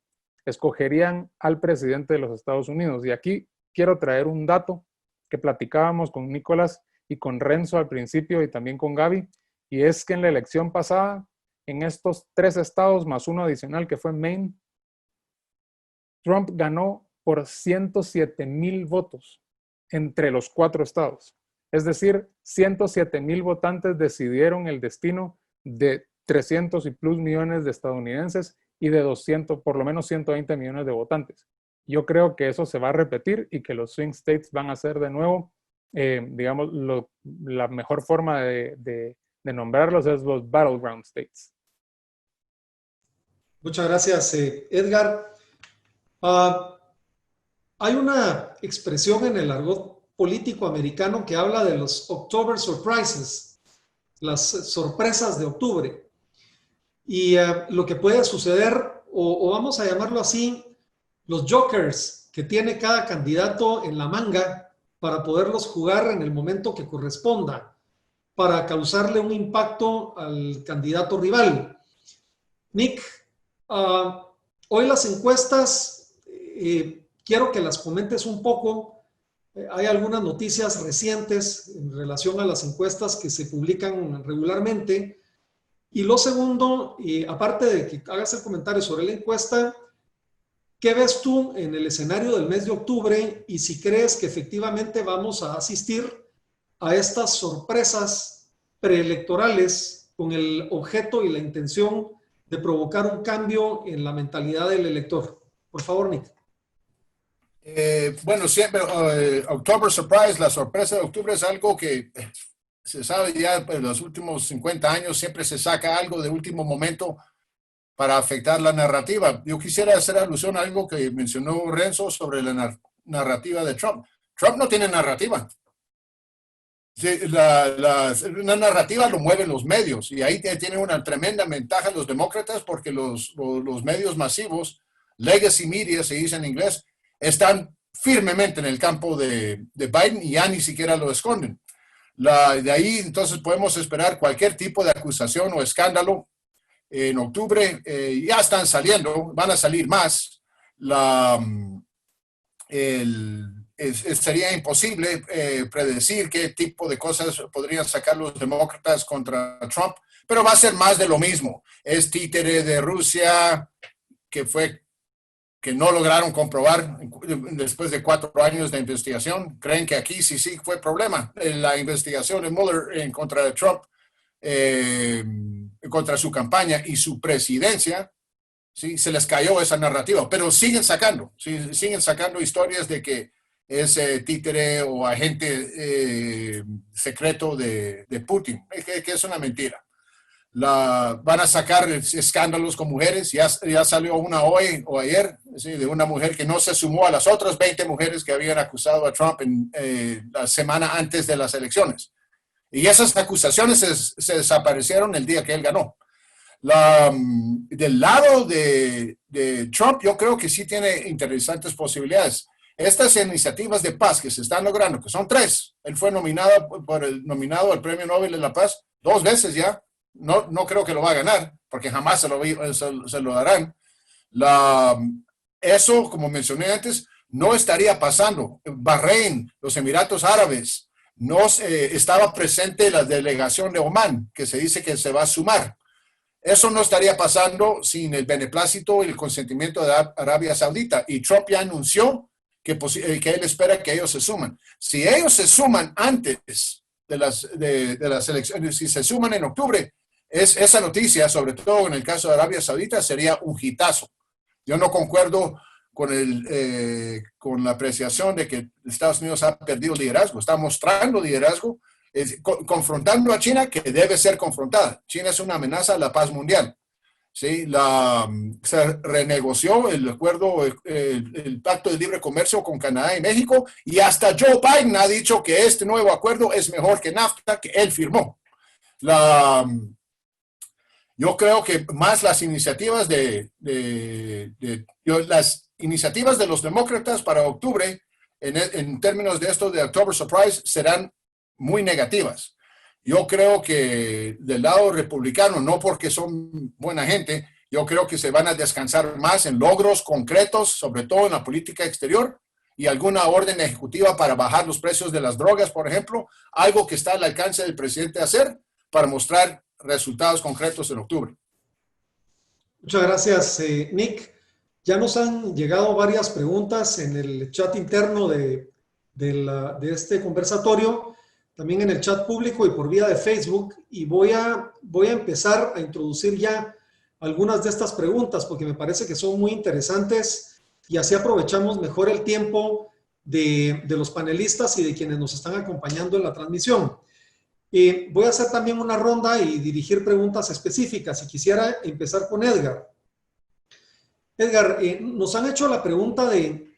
S4: escogerían al presidente de los Estados Unidos. Y aquí quiero traer un dato que platicábamos con Nicolás y con Renzo al principio y también con Gaby, y es que en la elección pasada, en estos 3 estados más uno adicional que fue Maine, Trump ganó por 107,000 votos entre los 4 estados. Es decir, 107,000 votantes decidieron el destino de 300 y plus millones de estadounidenses y de 200, por lo menos 120 millones de votantes. Yo creo que eso se va a repetir y que los swing states van a ser de nuevo, digamos, la mejor forma de nombrarlos es los battleground states.
S2: Muchas gracias, Edgar. Hay una expresión en el argot político americano que habla de los October Surprises, las sorpresas de octubre. Y lo que puede suceder, o vamos a llamarlo así, los jokers que tiene cada candidato en la manga para poderlos jugar en el momento que corresponda, para causarle un impacto al candidato rival. Nick, hoy las encuestas, quiero que las comentes un poco. Hay algunas noticias recientes en relación a las encuestas que se publican regularmente. Y lo segundo, aparte de que hagas el comentario sobre la encuesta, ¿qué ves tú en el escenario del mes de octubre y si crees que efectivamente vamos a asistir a estas sorpresas preelectorales con el objeto y la intención de provocar un cambio en la mentalidad del elector? Por favor, Nick.
S3: Bueno, siempre October Surprise, la sorpresa de octubre es algo que se sabe ya en los últimos 50 años, siempre se saca algo de último momento para afectar la narrativa. Yo quisiera hacer alusión a algo que mencionó Renzo sobre la narrativa de Trump. Trump no tiene narrativa. La narrativa lo mueven los medios y ahí tiene una tremenda ventaja los demócratas porque los medios masivos, legacy media se dice en inglés, están firmemente en el campo de Biden y ya ni siquiera lo esconden. De ahí entonces podemos esperar cualquier tipo de acusación o escándalo en octubre. Ya están saliendo, van a salir más. Sería imposible predecir qué tipo de cosas podrían sacar los demócratas contra Trump, pero va a ser más de lo mismo. Es títere de Rusia que no lograron comprobar después de 4 años de investigación. Creen que aquí sí fue problema. La investigación de Mueller en contra de Trump, contra su campaña y su presidencia, ¿sí? Se les cayó esa narrativa, pero siguen sacando historias de que es títere o agente secreto de Putin, que es una mentira. Van a sacar escándalos con mujeres. Ya salió una hoy o ayer, ¿sí? De una mujer que no se sumó a las otras 20 mujeres que habían acusado a Trump la semana antes de las elecciones. Y esas acusaciones se desaparecieron el día que él ganó. Del lado de Trump, yo creo que sí tiene interesantes posibilidades. Estas iniciativas de paz que se están logrando, que son 3, él fue nominado al Premio Nobel de la Paz 2 veces ya. No creo que lo va a ganar, porque jamás se lo darán. Eso, como mencioné antes, no estaría pasando. Bahrein, los Emiratos Árabes, no estaba presente la delegación de Omán, que se dice que se va a sumar. Eso no estaría pasando sin el beneplácito y el consentimiento de Arabia Saudita. Y Trump ya anunció que él espera que ellos se suman. Si ellos se suman antes de las elecciones, si se suman en octubre, esa noticia, sobre todo en el caso de Arabia Saudita, sería un hitazo. Yo no concuerdo con la apreciación de que Estados Unidos ha perdido liderazgo, está mostrando liderazgo, confrontando a China, que debe ser confrontada. China es una amenaza a la paz mundial. ¿Sí? Se renegoció el acuerdo, el pacto de libre comercio con Canadá y México, y hasta Joe Biden ha dicho que este nuevo acuerdo es mejor que NAFTA, que él firmó. Yo creo que más las iniciativas las iniciativas de los demócratas para octubre, en términos de esto de October Surprise, serán muy negativas. Yo creo que del lado republicano, no porque son buena gente, yo creo que se van a descansar más en logros concretos, sobre todo en la política exterior, y alguna orden ejecutiva para bajar los precios de las drogas, por ejemplo, algo que está al alcance del presidente hacer para mostrar resultados concretos en octubre.
S2: Muchas gracias, Nick. Ya nos han llegado varias preguntas en el chat interno de este conversatorio, también en el chat público y por vía de Facebook, y voy a empezar a introducir ya algunas de estas preguntas porque me parece que son muy interesantes y así aprovechamos mejor el tiempo de los panelistas y de quienes nos están acompañando en la transmisión. Voy a hacer también una ronda y dirigir preguntas específicas y quisiera empezar con Edgar. Edgar, nos han hecho la pregunta de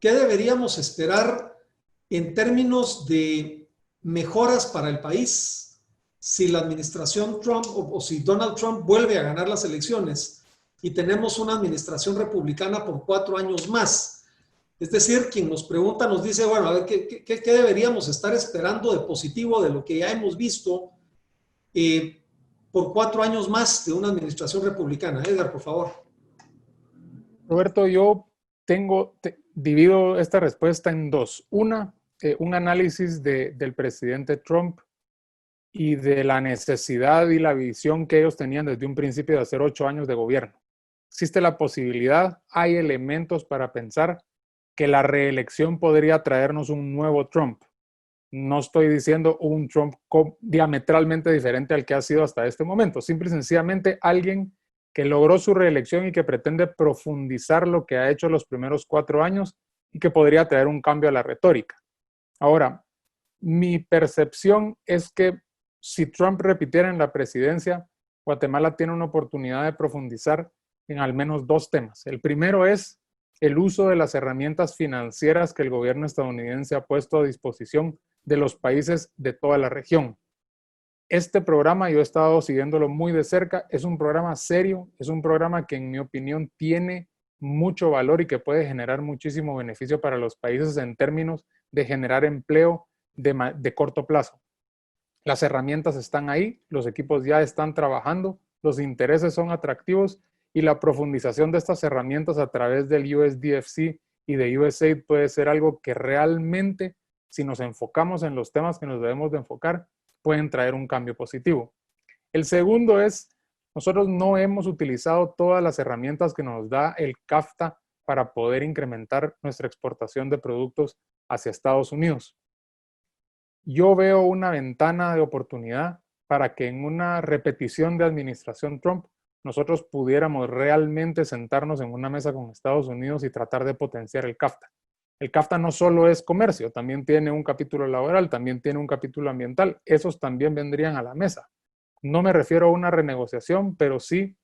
S2: qué deberíamos esperar en términos de mejoras para el país si la administración Trump o si Donald Trump vuelve a ganar las elecciones y tenemos una administración republicana por 4 años más. Es decir, quien nos pregunta nos dice, bueno, a ver, ¿qué deberíamos estar esperando de positivo de lo que ya hemos visto por 4 años más de una administración republicana? Edgar, por favor.
S4: Roberto, yo divido esta respuesta en dos. Una, un análisis del presidente Trump y de la necesidad y la visión que ellos tenían desde un principio de hacer 8 años de gobierno. Existe la posibilidad, hay elementos para pensar que la reelección podría traernos un nuevo Trump. No estoy diciendo un Trump diametralmente diferente al que ha sido hasta este momento. Simple y sencillamente alguien que logró su reelección y que pretende profundizar lo que ha hecho los primeros 4 años y que podría traer un cambio a la retórica. Ahora, mi percepción es que si Trump repitiera en la presidencia, Guatemala tiene una oportunidad de profundizar en al menos 2 temas. El primero es el uso de las herramientas financieras que el gobierno estadounidense ha puesto a disposición de los países de toda la región. Este programa, yo he estado siguiéndolo muy de cerca, es un programa serio, es un programa que en mi opinión tiene mucho valor y que puede generar muchísimo beneficio para los países en términos de generar empleo de corto plazo. Las herramientas están ahí, los equipos ya están trabajando, los intereses son atractivos y la profundización de estas herramientas a través del USDFC y de USAID puede ser algo que realmente, si nos enfocamos en los temas que nos debemos de enfocar, pueden traer un cambio positivo. El segundo es, nosotros no hemos utilizado todas las herramientas que nos da el CAFTA para poder incrementar nuestra exportación de productos hacia Estados Unidos. Yo veo una ventana de oportunidad para que en una repetición de administración Trump nosotros pudiéramos realmente sentarnos en una mesa con Estados Unidos y tratar de potenciar el CAFTA. El CAFTA no solo es comercio, también tiene un capítulo laboral, también tiene un capítulo ambiental. Esos también vendrían a la mesa. No me refiero a una renegociación, pero sí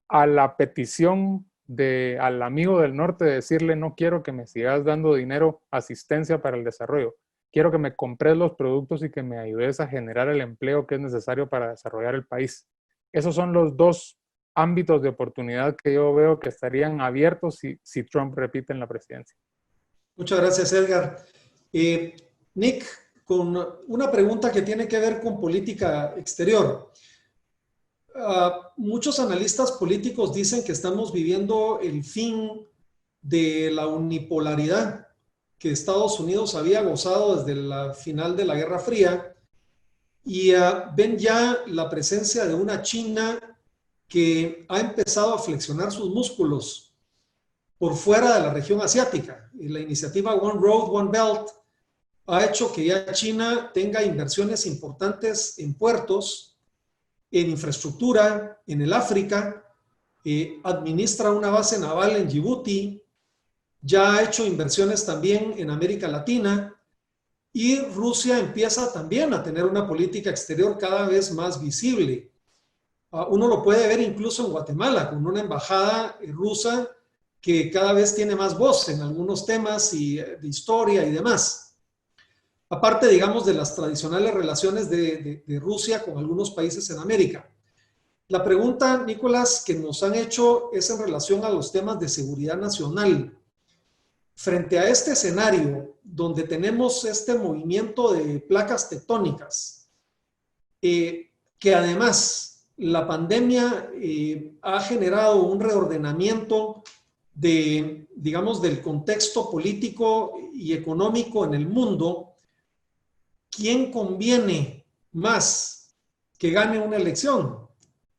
S4: a la petición al amigo del norte de decirle no quiero que me sigas dando dinero, asistencia para el desarrollo. Quiero que me compres los productos y que me ayudes a generar el empleo que es necesario para desarrollar el país. Esos son los 2 ámbitos de oportunidad que yo veo que estarían abiertos si Trump repite en la presidencia.
S2: Muchas gracias, Edgar. Nick, con una pregunta que tiene que ver con política exterior. Muchos analistas políticos dicen que estamos viviendo el fin de la unipolaridad que Estados Unidos había gozado desde la final de la Guerra Fría y ven ya la presencia de una China que ha empezado a flexionar sus músculos por fuera de la región asiática. Y la iniciativa One Road, One Belt ha hecho que ya China tenga inversiones importantes en puertos, en infraestructura, en el África, administra una base naval en Djibouti, ya ha hecho inversiones también en América Latina y Rusia empieza también a tener una política exterior cada vez más visible. Uno lo puede ver incluso en Guatemala, con una embajada rusa que cada vez tiene más voz en algunos temas de historia y demás. Aparte, digamos, de las tradicionales relaciones de Rusia con algunos países en América. La pregunta, Nicolás, que nos han hecho es en relación a los temas de seguridad nacional. Frente a este escenario, donde tenemos este movimiento de placas tectónicas, que además la pandemia ha generado un reordenamiento digamos, del contexto político y económico en el mundo, ¿quién conviene más que gane una elección?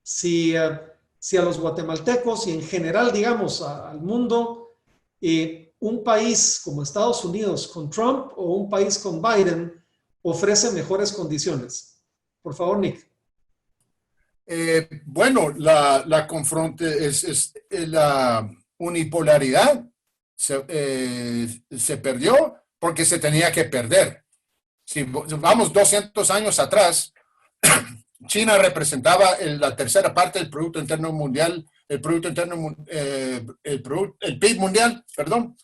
S2: Si a los guatemaltecos y en general, digamos, al mundo, un país como Estados Unidos con Trump o un país con Biden ofrece mejores condiciones. Por favor, Nick.
S3: Bueno, la unipolaridad se perdió porque se tenía que perder. Si vamos 200 años atrás, China representaba la tercera parte del Producto Interno Mundial, el PIB mundial, perdón.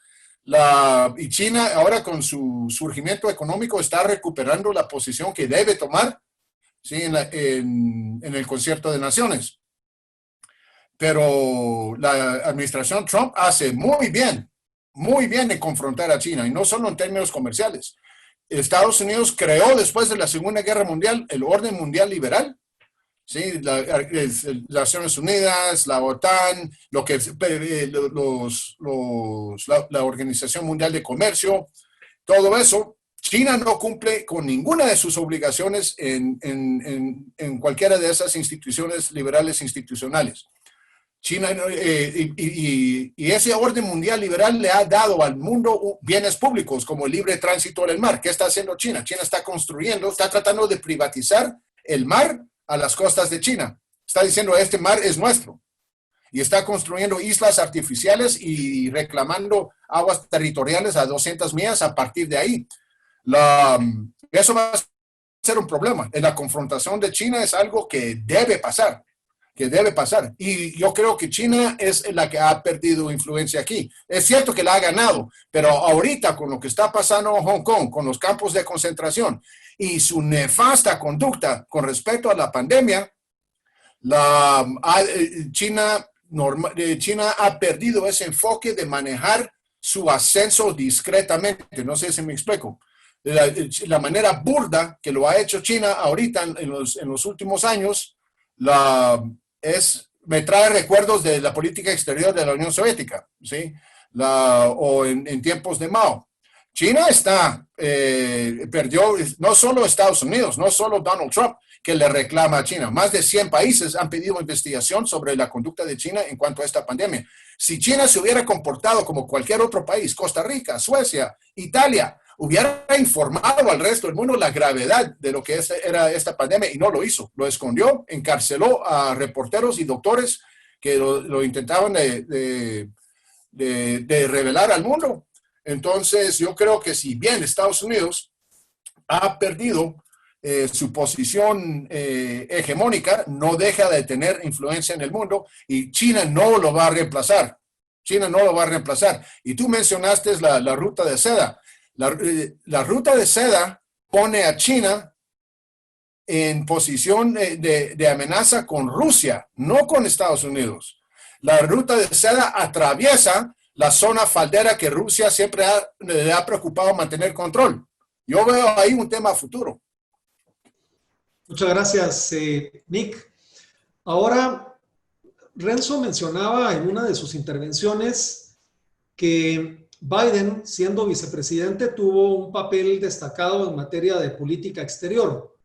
S3: Y China ahora con su surgimiento económico está recuperando la posición que debe tomar, ¿sí? en el Concierto de Naciones. Pero la administración Trump hace muy bien en confrontar a China, y no solo en términos comerciales. Estados Unidos creó después de la Segunda Guerra Mundial el orden mundial liberal, ¿sí? Las Naciones Unidas, la OTAN, la Organización Mundial de Comercio, todo eso. China no cumple con ninguna de sus obligaciones en cualquiera de esas instituciones liberales institucionales. China, y ese orden mundial liberal le ha dado al mundo bienes públicos como el libre tránsito del mar. ¿Qué está haciendo China? China está tratando de privatizar el mar a las costas de China. Está diciendo, este mar es nuestro. Y está construyendo islas artificiales y reclamando aguas territoriales a 200 millas a partir de ahí. Eso va a ser un problema. En la confrontación de China es algo que debe pasar. Y yo creo que China es la que ha perdido influencia aquí. Es cierto que la ha ganado, pero ahorita con lo que está pasando en Hong Kong, con los campos de concentración y su nefasta conducta con respecto a la pandemia, China ha perdido ese enfoque de manejar su ascenso discretamente. No sé si me explico. La manera burda que lo ha hecho China ahorita en los últimos años, me trae recuerdos de la política exterior de la Unión Soviética, ¿sí? O en tiempos de Mao. China perdió, no solo Estados Unidos, no solo Donald Trump, que le reclama a China. Más de 100 países han pedido investigación sobre la conducta de China en cuanto a esta pandemia. Si China se hubiera comportado como cualquier otro país, Costa Rica, Suecia, Italia, hubiera informado al resto del mundo la gravedad de lo que era esta pandemia, y no lo hizo. Lo escondió, encarceló a reporteros y doctores que lo intentaban de revelar al mundo. Entonces, yo creo que si bien Estados Unidos ha perdido su posición hegemónica, no deja de tener influencia en el mundo, y China no lo va a reemplazar. Y tú mencionaste la ruta de seda. La ruta de seda pone a China en posición de amenaza con Rusia, no con Estados Unidos. La ruta de seda atraviesa la zona faldera que Rusia siempre le ha preocupado mantener control. Yo veo ahí un tema futuro.
S2: Muchas gracias, Nick. Ahora, Renzo mencionaba en una de sus intervenciones que Biden, siendo vicepresidente, tuvo un papel destacado en materia de política exterior.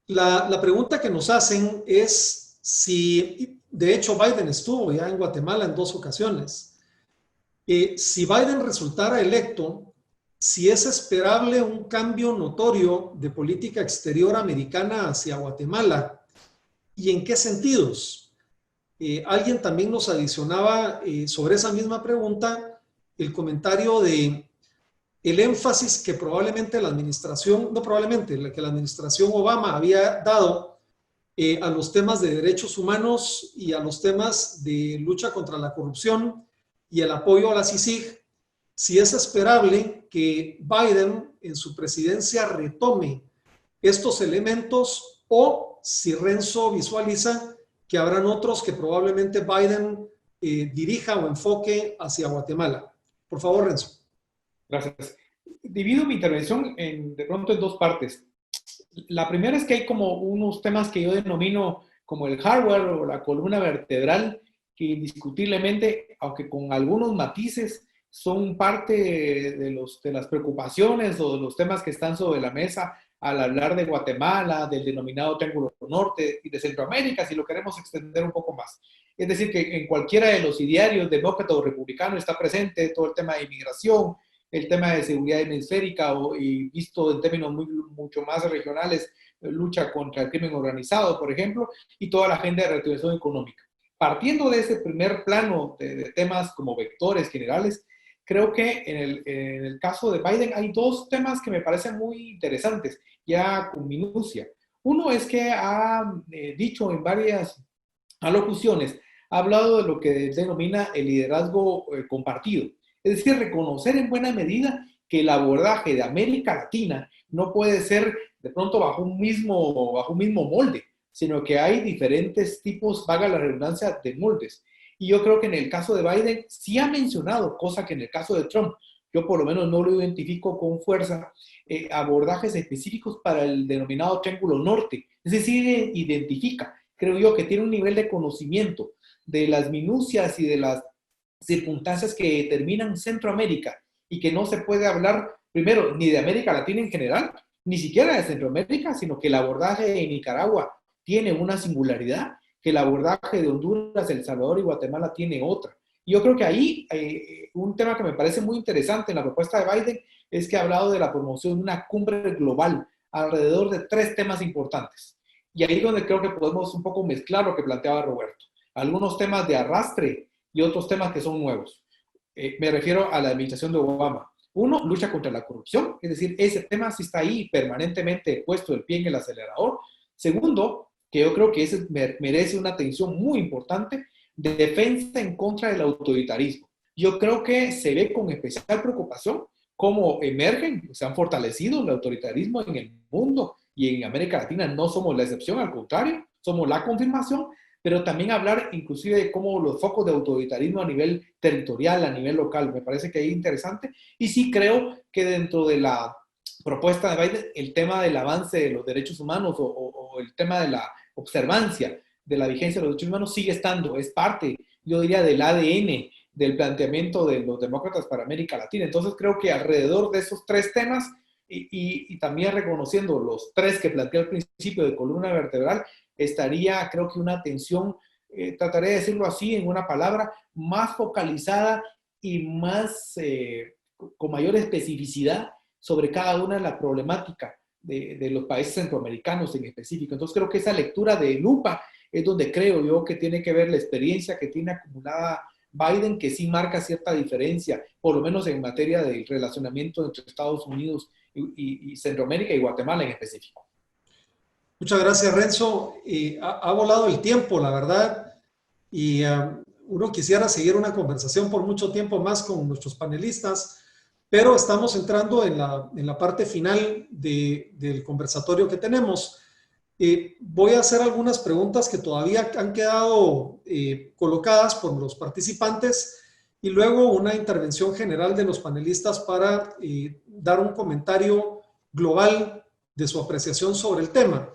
S2: La pregunta que nos hacen es si, de hecho, Biden estuvo ya en Guatemala en 2 ocasiones. Si Biden resultara electo, si es esperable un cambio notorio de política exterior americana hacia Guatemala, ¿y en qué sentidos? Alguien también nos adicionaba sobre esa misma pregunta el comentario de el énfasis que probablemente la administración, no probablemente, que la administración Obama había dado a los temas de derechos humanos y a los temas de lucha contra la corrupción y el apoyo a la CICIG, si es esperable que Biden en su presidencia retome estos elementos o si Renzo visualiza que habrán otros que probablemente Biden dirija o enfoque hacia Guatemala. Por favor, Renzo.
S5: Gracias. Divido mi intervención de pronto en dos partes. La primera es que hay como unos temas que yo denomino como el hardware o la columna vertebral, que indiscutiblemente, aunque con algunos matices, son parte de las preocupaciones o de los temas que están sobre la mesa al hablar de Guatemala, del denominado Triángulo Norte y de Centroamérica, si lo queremos extender un poco más. Es decir, que en cualquiera de los idearios demócrata o republicano está presente todo el tema de inmigración, el tema de seguridad hemisférica y visto en términos mucho más regionales, lucha contra el crimen organizado, por ejemplo, y toda la agenda de reactivación económica. Partiendo de ese primer plano de temas como vectores generales, creo que en el caso de Biden hay dos temas que me parecen muy interesantes, ya con minucia. Uno es que ha dicho en varias alocuciones, ha hablado de lo que denomina el liderazgo compartido. Es decir, reconocer en buena medida que el abordaje de América Latina no puede ser de pronto bajo un mismo molde, sino que hay diferentes tipos, valga la redundancia, de moldes. Y yo creo que en el caso de Biden sí ha mencionado, cosa que en el caso de Trump, yo por lo menos no lo identifico con fuerza, abordajes específicos para el denominado Triángulo Norte. Es decir, identifica, creo yo, que tiene un nivel de conocimiento de las minucias y de las circunstancias que determinan Centroamérica y que no se puede hablar primero ni de América Latina en general, ni siquiera de Centroamérica, sino que el abordaje de Nicaragua tiene una singularidad, que el abordaje de Honduras, El Salvador y Guatemala tiene otra. Y yo creo que ahí un tema que me parece muy interesante en la propuesta de Biden es que ha hablado de la promoción de una cumbre global alrededor de 3 temas importantes. Y ahí es donde creo que podemos un poco mezclar lo que planteaba Roberto. Algunos temas de arrastre y otros temas que son nuevos. Me refiero a la administración de Obama. Uno, lucha contra la corrupción, es decir, ese tema sí está ahí permanentemente puesto el pie en el acelerador. Segundo, que yo creo que ese merece una atención muy importante, de defensa en contra del autoritarismo. Yo creo que se ve con especial preocupación cómo emergen, se han fortalecido el autoritarismo en el mundo y en América Latina no somos la excepción, al contrario, somos la confirmación, pero también hablar inclusive de cómo los focos de autoritarismo a nivel territorial, a nivel local, me parece que es interesante. Y sí creo que dentro de la propuesta de Biden, el tema del avance de los derechos humanos o el tema de la observancia de la vigencia de los derechos humanos sigue estando, es parte, yo diría, del ADN del planteamiento de los demócratas para América Latina. Entonces creo que alrededor de esos 3 temas y también reconociendo los 3 que planteé al principio de columna vertebral, estaría, creo que una atención, trataré de decirlo así en una palabra, más focalizada y más, con mayor especificidad sobre cada una de las problemáticas de los países centroamericanos en específico. Entonces creo que esa lectura de lupa es donde creo yo que tiene que ver la experiencia que tiene acumulada Biden, que sí marca cierta diferencia, por lo menos en materia del relacionamiento entre Estados Unidos y Centroamérica y Guatemala en específico.
S2: Muchas gracias, Renzo. Ha volado el tiempo, la verdad, y uno quisiera seguir una conversación por mucho tiempo más con nuestros panelistas, pero estamos entrando en la parte final del conversatorio que tenemos. Voy a hacer algunas preguntas que todavía han quedado colocadas por los participantes y luego una intervención general de los panelistas para dar un comentario global de su apreciación sobre el tema.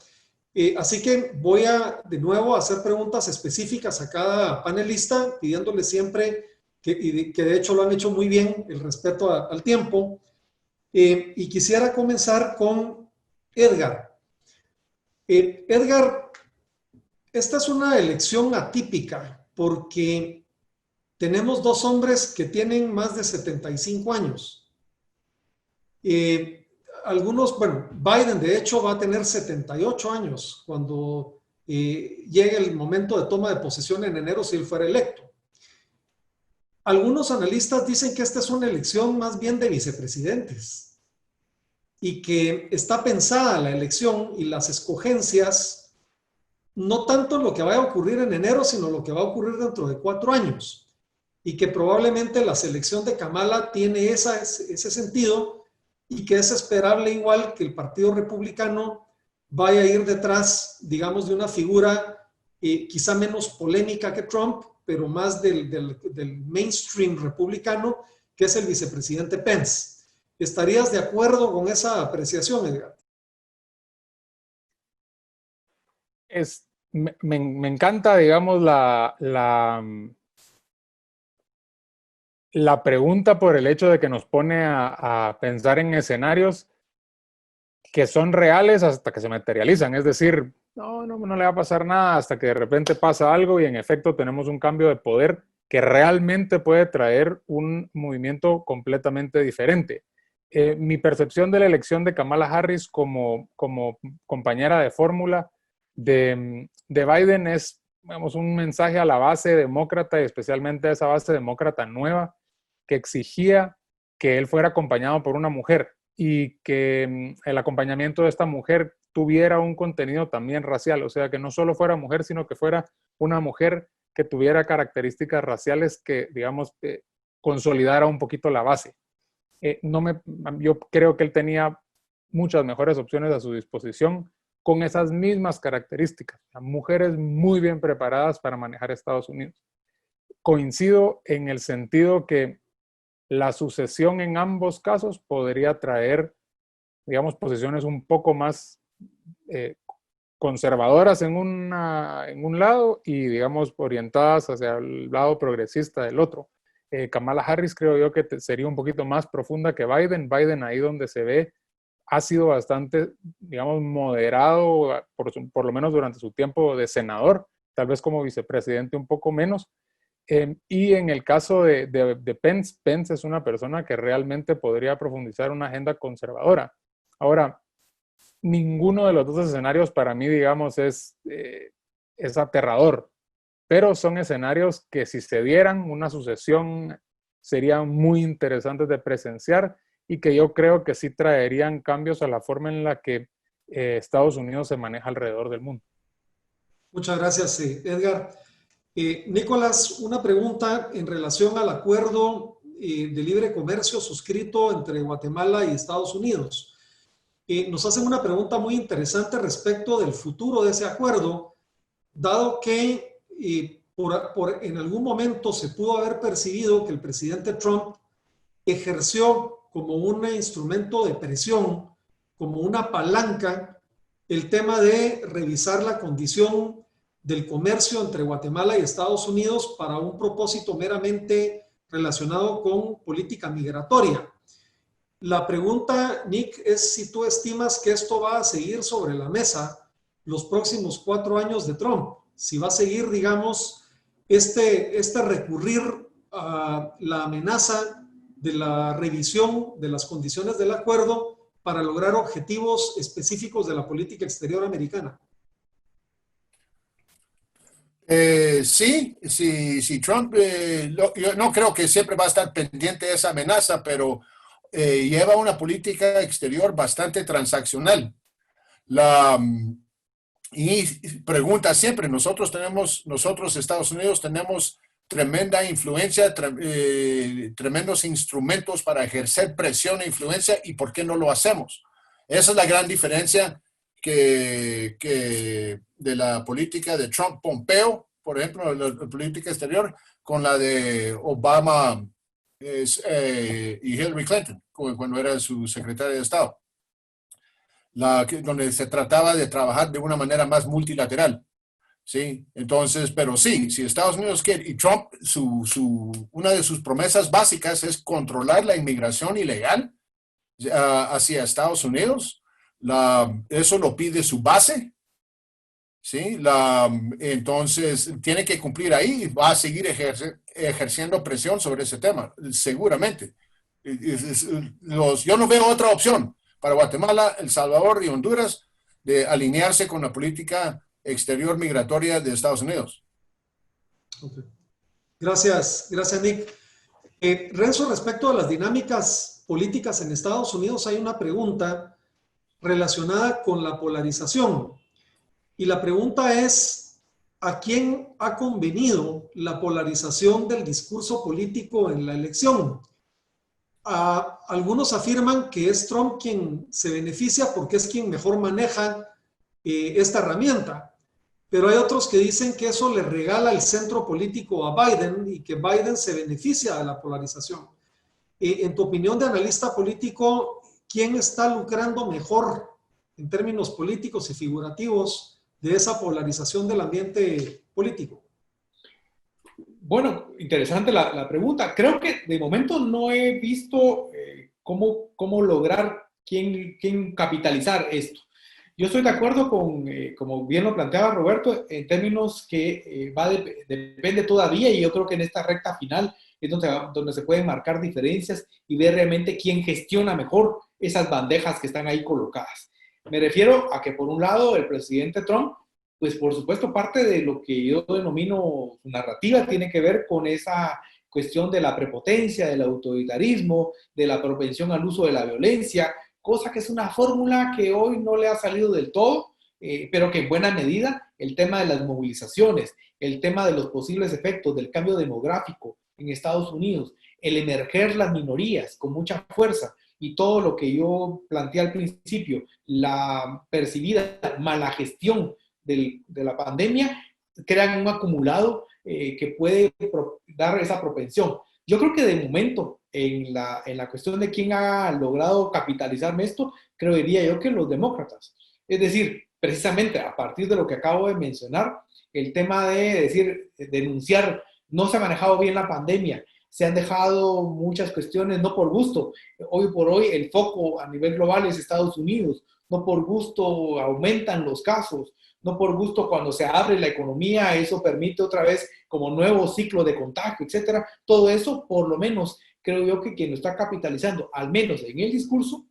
S2: Así que voy a de nuevo hacer preguntas específicas a cada panelista, pidiéndole siempre que de hecho lo han hecho muy bien, el respeto al tiempo. Y quisiera comenzar con Edgar. Edgar, esta es una elección atípica porque tenemos 2 hombres que tienen más de 75 años. Bueno, Biden de hecho va a tener 78 años cuando llegue el momento de toma de posesión en enero si él fuera electo. Algunos analistas dicen que esta es una elección más bien de vicepresidentes y que está pensada la elección y las escogencias no tanto en lo que vaya a ocurrir en enero, sino lo que va a ocurrir dentro de 4 años. Y que probablemente la selección de Kamala tiene ese sentido y que es esperable igual que el Partido Republicano vaya a ir detrás, digamos, de una figura quizá menos polémica que Trump, pero más del mainstream republicano, que es el vicepresidente Pence. ¿Estarías de acuerdo con esa apreciación, Edgar?
S4: Me encanta, digamos, la pregunta por el hecho de que nos pone a pensar en escenarios que son reales hasta que se materializan. Es decir, no le va a pasar nada hasta que de repente pasa algo y en efecto tenemos un cambio de poder que realmente puede traer un movimiento completamente diferente. Mi percepción de la elección de Kamala Harris como compañera de fórmula de Biden es, digamos, un mensaje a la base demócrata y especialmente a esa base demócrata nueva que exigía que él fuera acompañado por una mujer y que el acompañamiento de esta mujer tuviera un contenido también racial, o sea, que no solo fuera mujer, sino que fuera una mujer que tuviera características raciales que, digamos, consolidara un poquito la base. Yo creo que él tenía muchas mejores opciones a su disposición con esas mismas características, mujeres muy bien preparadas para manejar Estados Unidos. Coincido en el sentido que la sucesión en ambos casos podría traer, digamos, posiciones un poco más conservadoras en un lado y, digamos, orientadas hacia el lado progresista del otro. Kamala Harris creo yo que sería un poquito más profunda que Biden. Biden ahí donde se ve ha sido bastante, digamos, moderado, por lo menos durante su tiempo de senador, tal vez como vicepresidente un poco menos. Y en el caso de Pence, Pence es una persona que realmente podría profundizar una agenda conservadora. Ahora, ninguno de los dos escenarios para mí, digamos, es aterrador, pero son escenarios que si se dieran una sucesión serían muy interesantes de presenciar y que yo creo que sí traerían cambios a la forma en la que Estados Unidos se maneja alrededor del mundo.
S2: Muchas gracias, Edgar. Nicolás, una pregunta en relación al acuerdo de libre comercio suscrito entre Guatemala y Estados Unidos. Nos hacen una pregunta muy interesante respecto del futuro de ese acuerdo, dado que en algún momento se pudo haber percibido que el presidente Trump ejerció como un instrumento de presión, como una palanca, el tema de revisar la condición del comercio entre Guatemala y Estados Unidos para un propósito meramente relacionado con política migratoria. La pregunta, Nick, es si tú estimas que esto va a seguir sobre la mesa los próximos 4 años de Trump, si va a seguir, digamos, este recurrir a la amenaza de la revisión de las condiciones del acuerdo para lograr objetivos específicos de la política exterior americana.
S3: Sí, Trump, yo no creo que siempre va a estar pendiente de esa amenaza, pero lleva una política exterior bastante transaccional. Y pregunta siempre, nosotros, Estados Unidos, tenemos tremenda influencia, tremendos instrumentos para ejercer presión e influencia, ¿y por qué no lo hacemos? Esa es la gran diferencia que de la política de Trump-Pompeo, por ejemplo, la política exterior, con la de Obama y Hillary Clinton, cuando era su secretaria de Estado, donde se trataba de trabajar de una manera más multilateral. Sí, entonces, pero sí, si Estados Unidos quiere, y Trump, una de sus promesas básicas es controlar la inmigración ilegal hacia Estados Unidos. Eso lo pide su base, ¿sí? Entonces, tiene que cumplir ahí y va a seguir ejerciendo presión sobre ese tema, seguramente. Yo no veo otra opción para Guatemala, El Salvador y Honduras de alinearse con la política exterior migratoria de Estados Unidos.
S2: Okay. Gracias, Nick. Renzo, respecto a las dinámicas políticas en Estados Unidos, hay una pregunta relacionada con la polarización. Y la pregunta es, ¿a quién ha convenido la polarización del discurso político en la elección? Algunos afirman que es Trump quien se beneficia porque es quien mejor maneja esta herramienta. Pero hay otros que dicen que eso le regala el centro político a Biden y que Biden se beneficia de la polarización. En tu opinión de analista político, ¿quién está lucrando mejor en términos políticos y figurativos de esa polarización del ambiente político?
S5: Bueno, interesante la pregunta. Creo que de momento no he visto cómo lograr quién capitalizar esto. Yo estoy de acuerdo con, como bien lo planteaba Roberto, en términos que depende todavía, y yo creo que en esta recta final es donde se pueden marcar diferencias y ver realmente quién gestiona mejor esas bandejas que están ahí colocadas. Me refiero a que, por un lado, el presidente Trump, pues por supuesto, parte de lo que yo denomino su narrativa tiene que ver con esa cuestión de la prepotencia, del autoritarismo, de la propensión al uso de la violencia, cosa que es una fórmula que hoy no le ha salido del todo, pero que en buena medida el tema de las movilizaciones, el tema de los posibles efectos del cambio demográfico en Estados Unidos, el emerger las minorías con mucha fuerza y todo lo que yo planteé al principio, la percibida mala gestión de la pandemia, crean un acumulado que puede dar esa propensión. Yo creo que de momento, en la cuestión de quién ha logrado capitalizarme esto, creería yo que los demócratas. Es decir, precisamente a partir de lo que acabo de mencionar, el tema de decir, denunciar, no se ha manejado bien la pandemia, se han dejado muchas cuestiones, no por gusto. Hoy por hoy el foco a nivel global es Estados Unidos, no por gusto aumentan los casos, no por gusto cuando se abre la economía, eso permite otra vez como nuevo ciclo de contagio, etcétera. Todo eso, por lo menos, creo yo que quien lo está capitalizando, al menos en el discurso,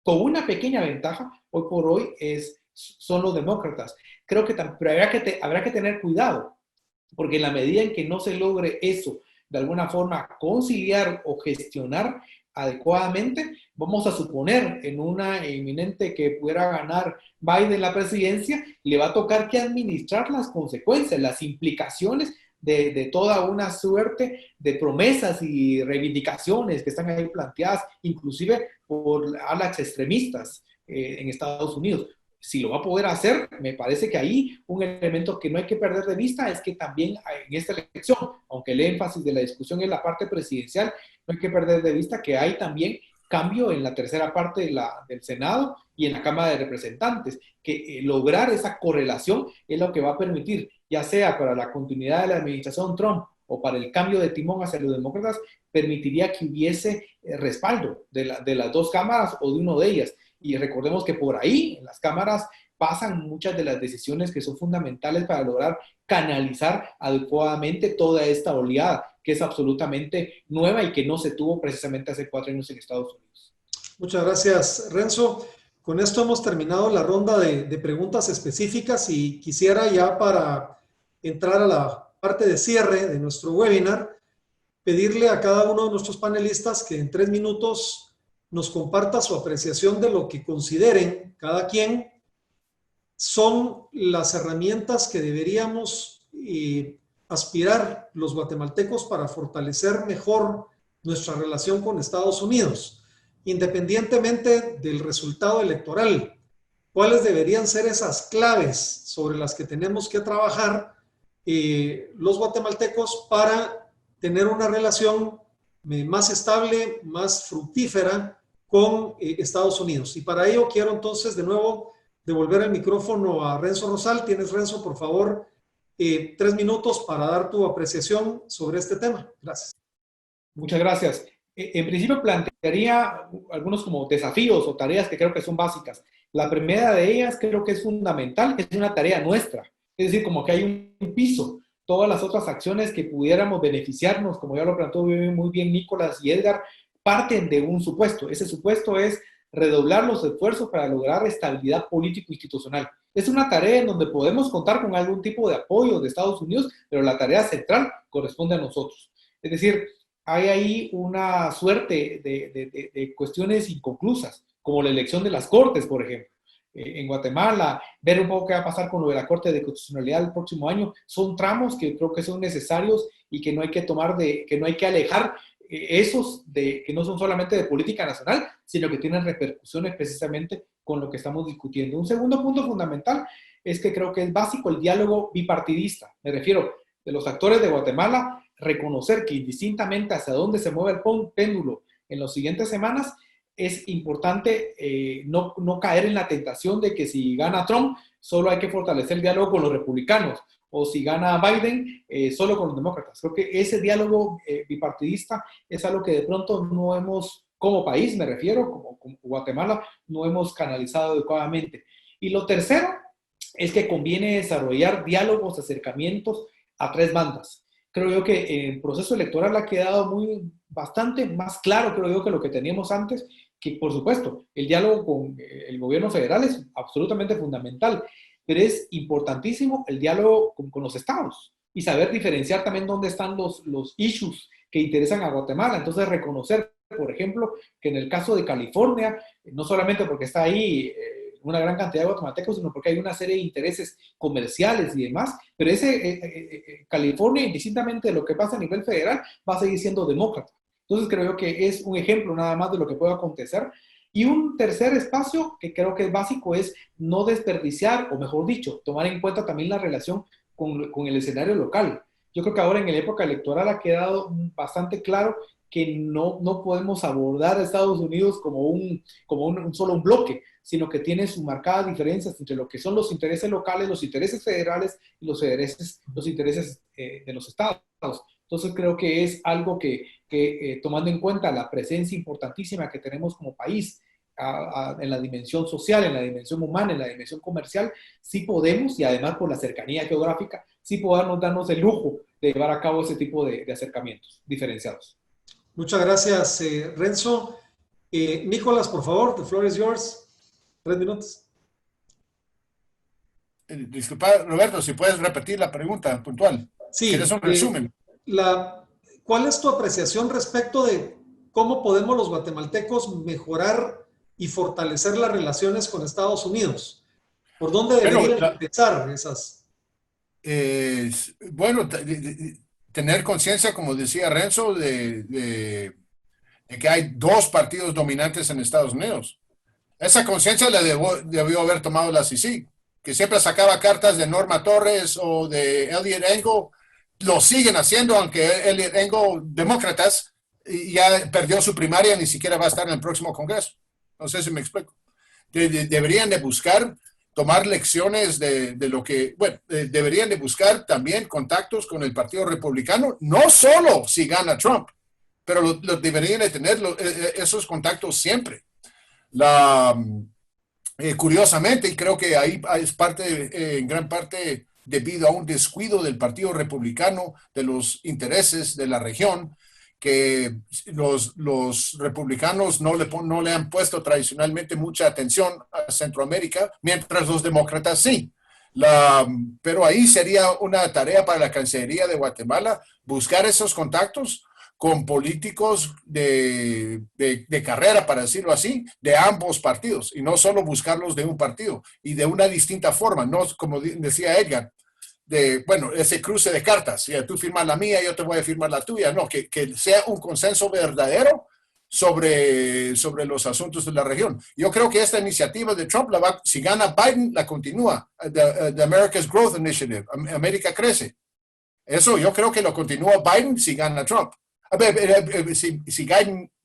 S5: con una pequeña ventaja, hoy por hoy, son los demócratas. Creo que pero habrá que tener cuidado, porque en la medida en que no se logre eso, de alguna forma conciliar o gestionar adecuadamente, vamos a suponer en una inminente que pudiera ganar Biden la presidencia, le va a tocar que administrar las consecuencias, las implicaciones de toda una suerte de promesas y reivindicaciones que están ahí planteadas, inclusive por alas extremistas en Estados Unidos. Si lo va a poder hacer, me parece que ahí un elemento que no hay que perder de vista es que también en esta elección, aunque el énfasis de la discusión es la parte presidencial, no hay que perder de vista que hay también cambio en la tercera parte del Senado y en la Cámara de Representantes, que lograr esa correlación es lo que va a permitir, ya sea para la continuidad de la administración Trump o para el cambio de timón hacia los demócratas, permitiría que hubiese respaldo de las dos cámaras o de una de ellas. Y recordemos que por ahí, en las cámaras, pasan muchas de las decisiones que son fundamentales para lograr canalizar adecuadamente toda esta oleada, que es absolutamente nueva y que no se tuvo precisamente hace 4 años en Estados Unidos.
S2: Muchas gracias, Renzo. Con esto hemos terminado la ronda de preguntas específicas y quisiera ya para entrar a la parte de cierre de nuestro webinar, pedirle a cada uno de nuestros panelistas que en 3 minutos nos comparta su apreciación de lo que consideren cada quien son las herramientas que deberíamos aspirar los guatemaltecos para fortalecer mejor nuestra relación con Estados Unidos, independientemente del resultado electoral. ¿Cuáles deberían ser esas claves sobre las que tenemos que trabajar los guatemaltecos para tener una relación más estable, más fructífera con Estados Unidos? Y para ello quiero entonces de nuevo devolver el micrófono a Renzo Rosal. Tienes, Renzo, por favor, 3 minutos para dar tu apreciación sobre este tema. Gracias.
S5: Muchas gracias. En principio plantearía algunos como desafíos o tareas que creo que son básicas. La primera de ellas creo que es fundamental, es una tarea nuestra. Es decir, como que hay un piso. Todas las otras acciones que pudiéramos beneficiarnos, como ya lo planteó muy bien Nicolás y Edgar, parten de un supuesto. Ese supuesto es redoblar los esfuerzos para lograr estabilidad político-institucional. Es una tarea en donde podemos contar con algún tipo de apoyo de Estados Unidos, pero la tarea central corresponde a nosotros. Es decir, hay ahí una suerte de cuestiones inconclusas, como la elección de las cortes, por ejemplo. En Guatemala, ver un poco qué va a pasar con lo de la Corte de Constitucionalidad el próximo año, son tramos que creo que son necesarios y que no hay que tomar que no hay que alejar esos que no son solamente de política nacional, sino que tienen repercusiones precisamente con lo que estamos discutiendo. Un segundo punto fundamental es que creo que es básico el diálogo bipartidista. Me refiero de los actores de Guatemala, reconocer que indistintamente hacia dónde se mueve el péndulo en las siguientes semanas, es importante no caer en la tentación de que si gana Trump, solo hay que fortalecer el diálogo con los republicanos, o si gana Biden, solo con los demócratas. Creo que ese diálogo bipartidista es algo que de pronto no hemos, como país me refiero, como Guatemala, no hemos canalizado adecuadamente. Y lo tercero es que conviene desarrollar diálogos, acercamientos a tres bandas. Creo yo que el proceso electoral ha quedado bastante más claro, creo yo, que lo que teníamos antes, que por supuesto, el diálogo con el gobierno federal es absolutamente fundamental, pero es importantísimo el diálogo con los estados y saber diferenciar también dónde están los issues que interesan a Guatemala. Entonces, reconocer, por ejemplo, que en el caso de California, no solamente porque está ahí una gran cantidad de guatemaltecos, sino porque hay una serie de intereses comerciales y demás, pero California, indistintamente de lo que pasa a nivel federal, va a seguir siendo demócrata. Entonces creo yo que es un ejemplo nada más de lo que puede acontecer. Y un tercer espacio que creo que es básico es no desperdiciar, o mejor dicho, tomar en cuenta también la relación con el escenario local. Yo creo que ahora en la época electoral ha quedado bastante claro que no podemos abordar a Estados Unidos como solo un bloque, sino que tiene sus marcadas diferencias entre lo que son los intereses locales, los intereses federales y los intereses de los estados. Entonces creo que es algo que tomando en cuenta la presencia importantísima que tenemos como país en la dimensión social, en la dimensión humana, en la dimensión comercial, sí podemos, y además por la cercanía geográfica, sí podemos darnos el lujo de llevar a cabo ese tipo de acercamientos diferenciados.
S2: Muchas gracias, Renzo. Nicolás, por favor, the floor is yours. 3 minutos.
S3: Disculpa, Roberto, si puedes repetir la pregunta puntual.
S2: Sí.
S3: ¿Quieres un resumen?
S2: ¿Cuál es tu apreciación respecto de cómo podemos los guatemaltecos mejorar y fortalecer las relaciones con Estados Unidos? ¿Por dónde deberían empezar esas?
S3: Bueno, tener conciencia, como decía Renzo, de que hay dos partidos dominantes en Estados Unidos. Esa conciencia la debió haber tomado la CICIG, que siempre sacaba cartas de Norma Torres o de Eliot Engel. Lo siguen haciendo, aunque Eliot Engel, demócratas, ya perdió su primaria, ni siquiera va a estar en el próximo Congreso. No sé si me explico. Deberían de buscar tomar lecciones de lo que, bueno, deberían de buscar también contactos con el Partido Republicano, no solo si gana Trump, pero deberían de tener esos contactos siempre. Curiosamente, y creo que ahí es en gran parte debido a un descuido del Partido Republicano de los intereses de la región, que los republicanos no le han puesto tradicionalmente mucha atención a Centroamérica, mientras los demócratas sí. Pero ahí sería una tarea para la Cancillería de Guatemala buscar esos contactos con políticos de carrera, para decirlo así, de ambos partidos, y no solo buscarlos de un partido, y de una distinta forma, no como decía Edgar, ese cruce de cartas, tú firmas la mía, yo te voy a firmar la tuya, no, que sea un consenso verdadero sobre los asuntos de la región. Yo creo que esta iniciativa de Trump, si gana Biden, la continúa, the America's Growth Initiative, América Crece. Eso yo creo que lo continúa Biden si gana Trump. Si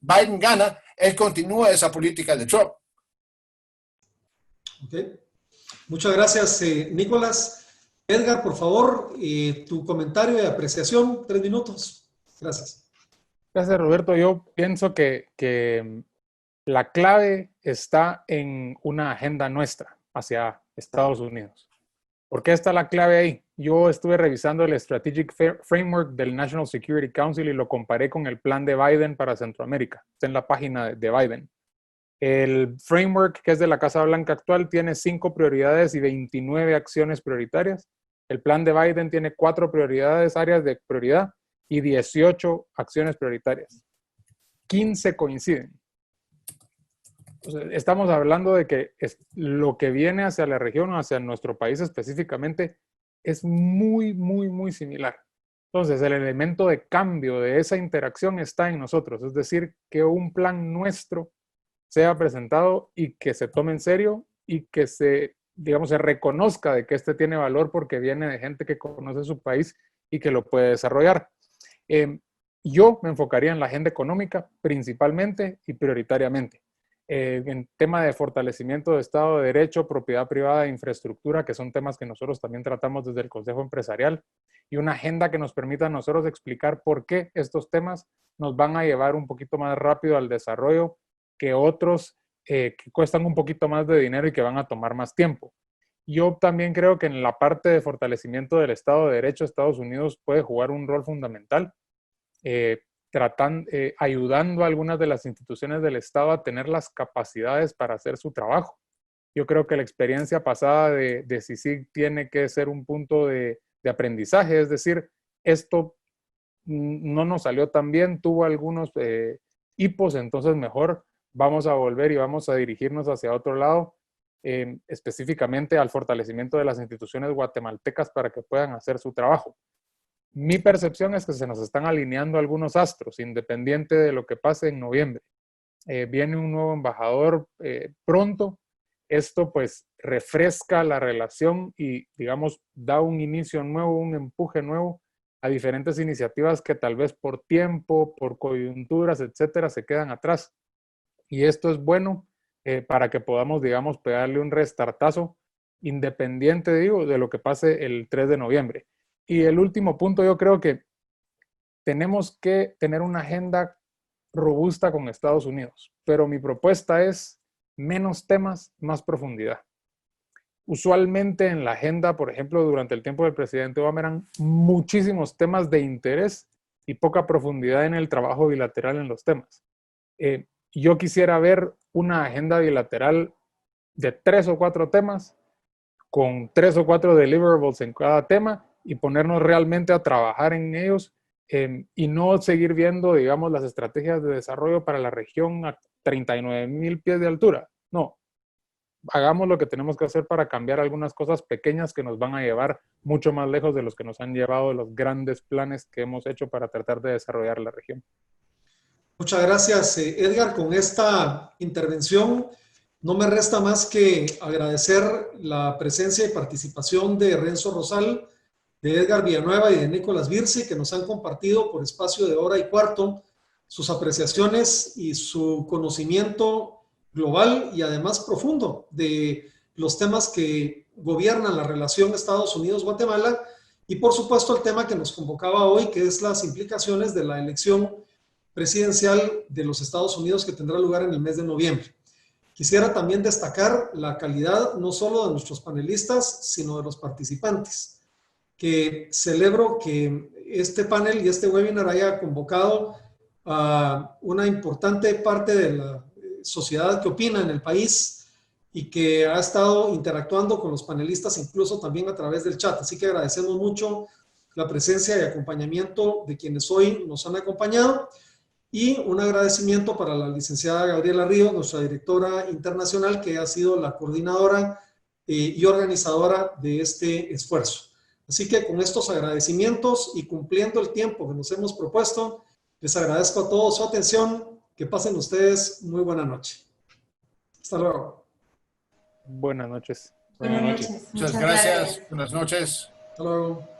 S3: Biden gana, él continúa esa política de Trump.
S2: Okay. Muchas gracias, Nicolás. Edgar, por favor, tu comentario y apreciación, 3 minutos. Gracias.
S4: Gracias, Roberto. Yo pienso que la clave está en una agenda nuestra hacia Estados Unidos. ¿Por qué está la clave ahí? Yo estuve revisando el Strategic Framework del National Security Council y lo comparé con el plan de Biden para Centroamérica. Está en la página de Biden. El framework, que es de la Casa Blanca actual, tiene 5 prioridades y 29 acciones prioritarias. El plan de Biden tiene 4 prioridades, áreas de prioridad, y 18 acciones prioritarias. 15 coinciden. Entonces, estamos hablando de que lo que viene hacia la región, hacia nuestro país específicamente, es muy, muy, muy similar. Entonces, el elemento de cambio de esa interacción está en nosotros. Es decir, que un plan nuestro sea presentado y que se tome en serio y que se reconozca de que este tiene valor porque viene de gente que conoce su país y que lo puede desarrollar. Yo me enfocaría en la agenda económica principalmente y prioritariamente. En tema de fortalecimiento de Estado de Derecho, propiedad privada e infraestructura, que son temas que nosotros también tratamos desde el Consejo Empresarial, y una agenda que nos permita a nosotros explicar por qué estos temas nos van a llevar un poquito más rápido al desarrollo que otros que cuestan un poquito más de dinero y que van a tomar más tiempo. Yo también creo que en la parte de fortalecimiento del Estado de Derecho, Estados Unidos puede jugar un rol fundamental, ayudando a algunas de las instituciones del Estado a tener las capacidades para hacer su trabajo. Yo creo que la experiencia pasada de CICIG tiene que ser un punto de aprendizaje, es decir, esto no nos salió tan bien, tuvo algunos hipos, entonces mejor vamos a volver y vamos a dirigirnos hacia otro lado, específicamente al fortalecimiento de las instituciones guatemaltecas para que puedan hacer su trabajo. Mi percepción es que se nos están alineando algunos astros, independiente de lo que pase en noviembre. Viene un nuevo embajador pronto. Esto pues refresca la relación y, digamos, da un inicio nuevo, un empuje nuevo a diferentes iniciativas que tal vez por tiempo, por coyunturas, etcétera, se quedan atrás. Y esto es bueno para que podamos, digamos, pegarle un restartazo independiente, digo, de lo que pase el 3 de noviembre. Y el último punto, yo creo que tenemos que tener una agenda robusta con Estados Unidos, pero mi propuesta es menos temas, más profundidad. Usualmente en la agenda, por ejemplo, durante el tiempo del presidente Obama eran muchísimos temas de interés y poca profundidad en el trabajo bilateral en los temas. Yo quisiera ver una agenda bilateral de 3 o 4 temas, con 3 o 4 deliverables en cada tema y ponernos realmente a trabajar en ellos y no seguir viendo, digamos, las estrategias de desarrollo para la región a 39,000 pies de altura. No, hagamos lo que tenemos que hacer para cambiar algunas cosas pequeñas que nos van a llevar mucho más lejos de los que nos han llevado los grandes planes que hemos hecho para tratar de desarrollar la región.
S2: Muchas gracias, Edgar. Con esta intervención no me resta más que agradecer la presencia y participación de Renzo Rosal, de Edgar Villanueva y de Nicolás Virsi, que nos han compartido por espacio de hora y cuarto sus apreciaciones y su conocimiento global y además profundo de los temas que gobiernan la relación Estados Unidos-Guatemala y por supuesto el tema que nos convocaba hoy, que es las implicaciones de la elección presidencial de los Estados Unidos que tendrá lugar en el mes de noviembre. Quisiera también destacar la calidad no solo de nuestros panelistas, sino de los participantes, que celebro que este panel y este webinar haya convocado a una importante parte de la sociedad que opina en el país y que ha estado interactuando con los panelistas incluso también a través del chat. Así que agradecemos mucho la presencia y acompañamiento de quienes hoy nos han acompañado y un agradecimiento para la licenciada Gabriela Ríos, nuestra directora internacional, que ha sido la coordinadora y organizadora de este esfuerzo. Así que con estos agradecimientos y cumpliendo el tiempo que nos hemos propuesto, les agradezco a todos su atención. Que pasen ustedes muy buena noche. Hasta luego.
S4: Buenas noches.
S1: Buenas noches.
S3: Muchas gracias. Buenas noches.
S2: Hasta luego.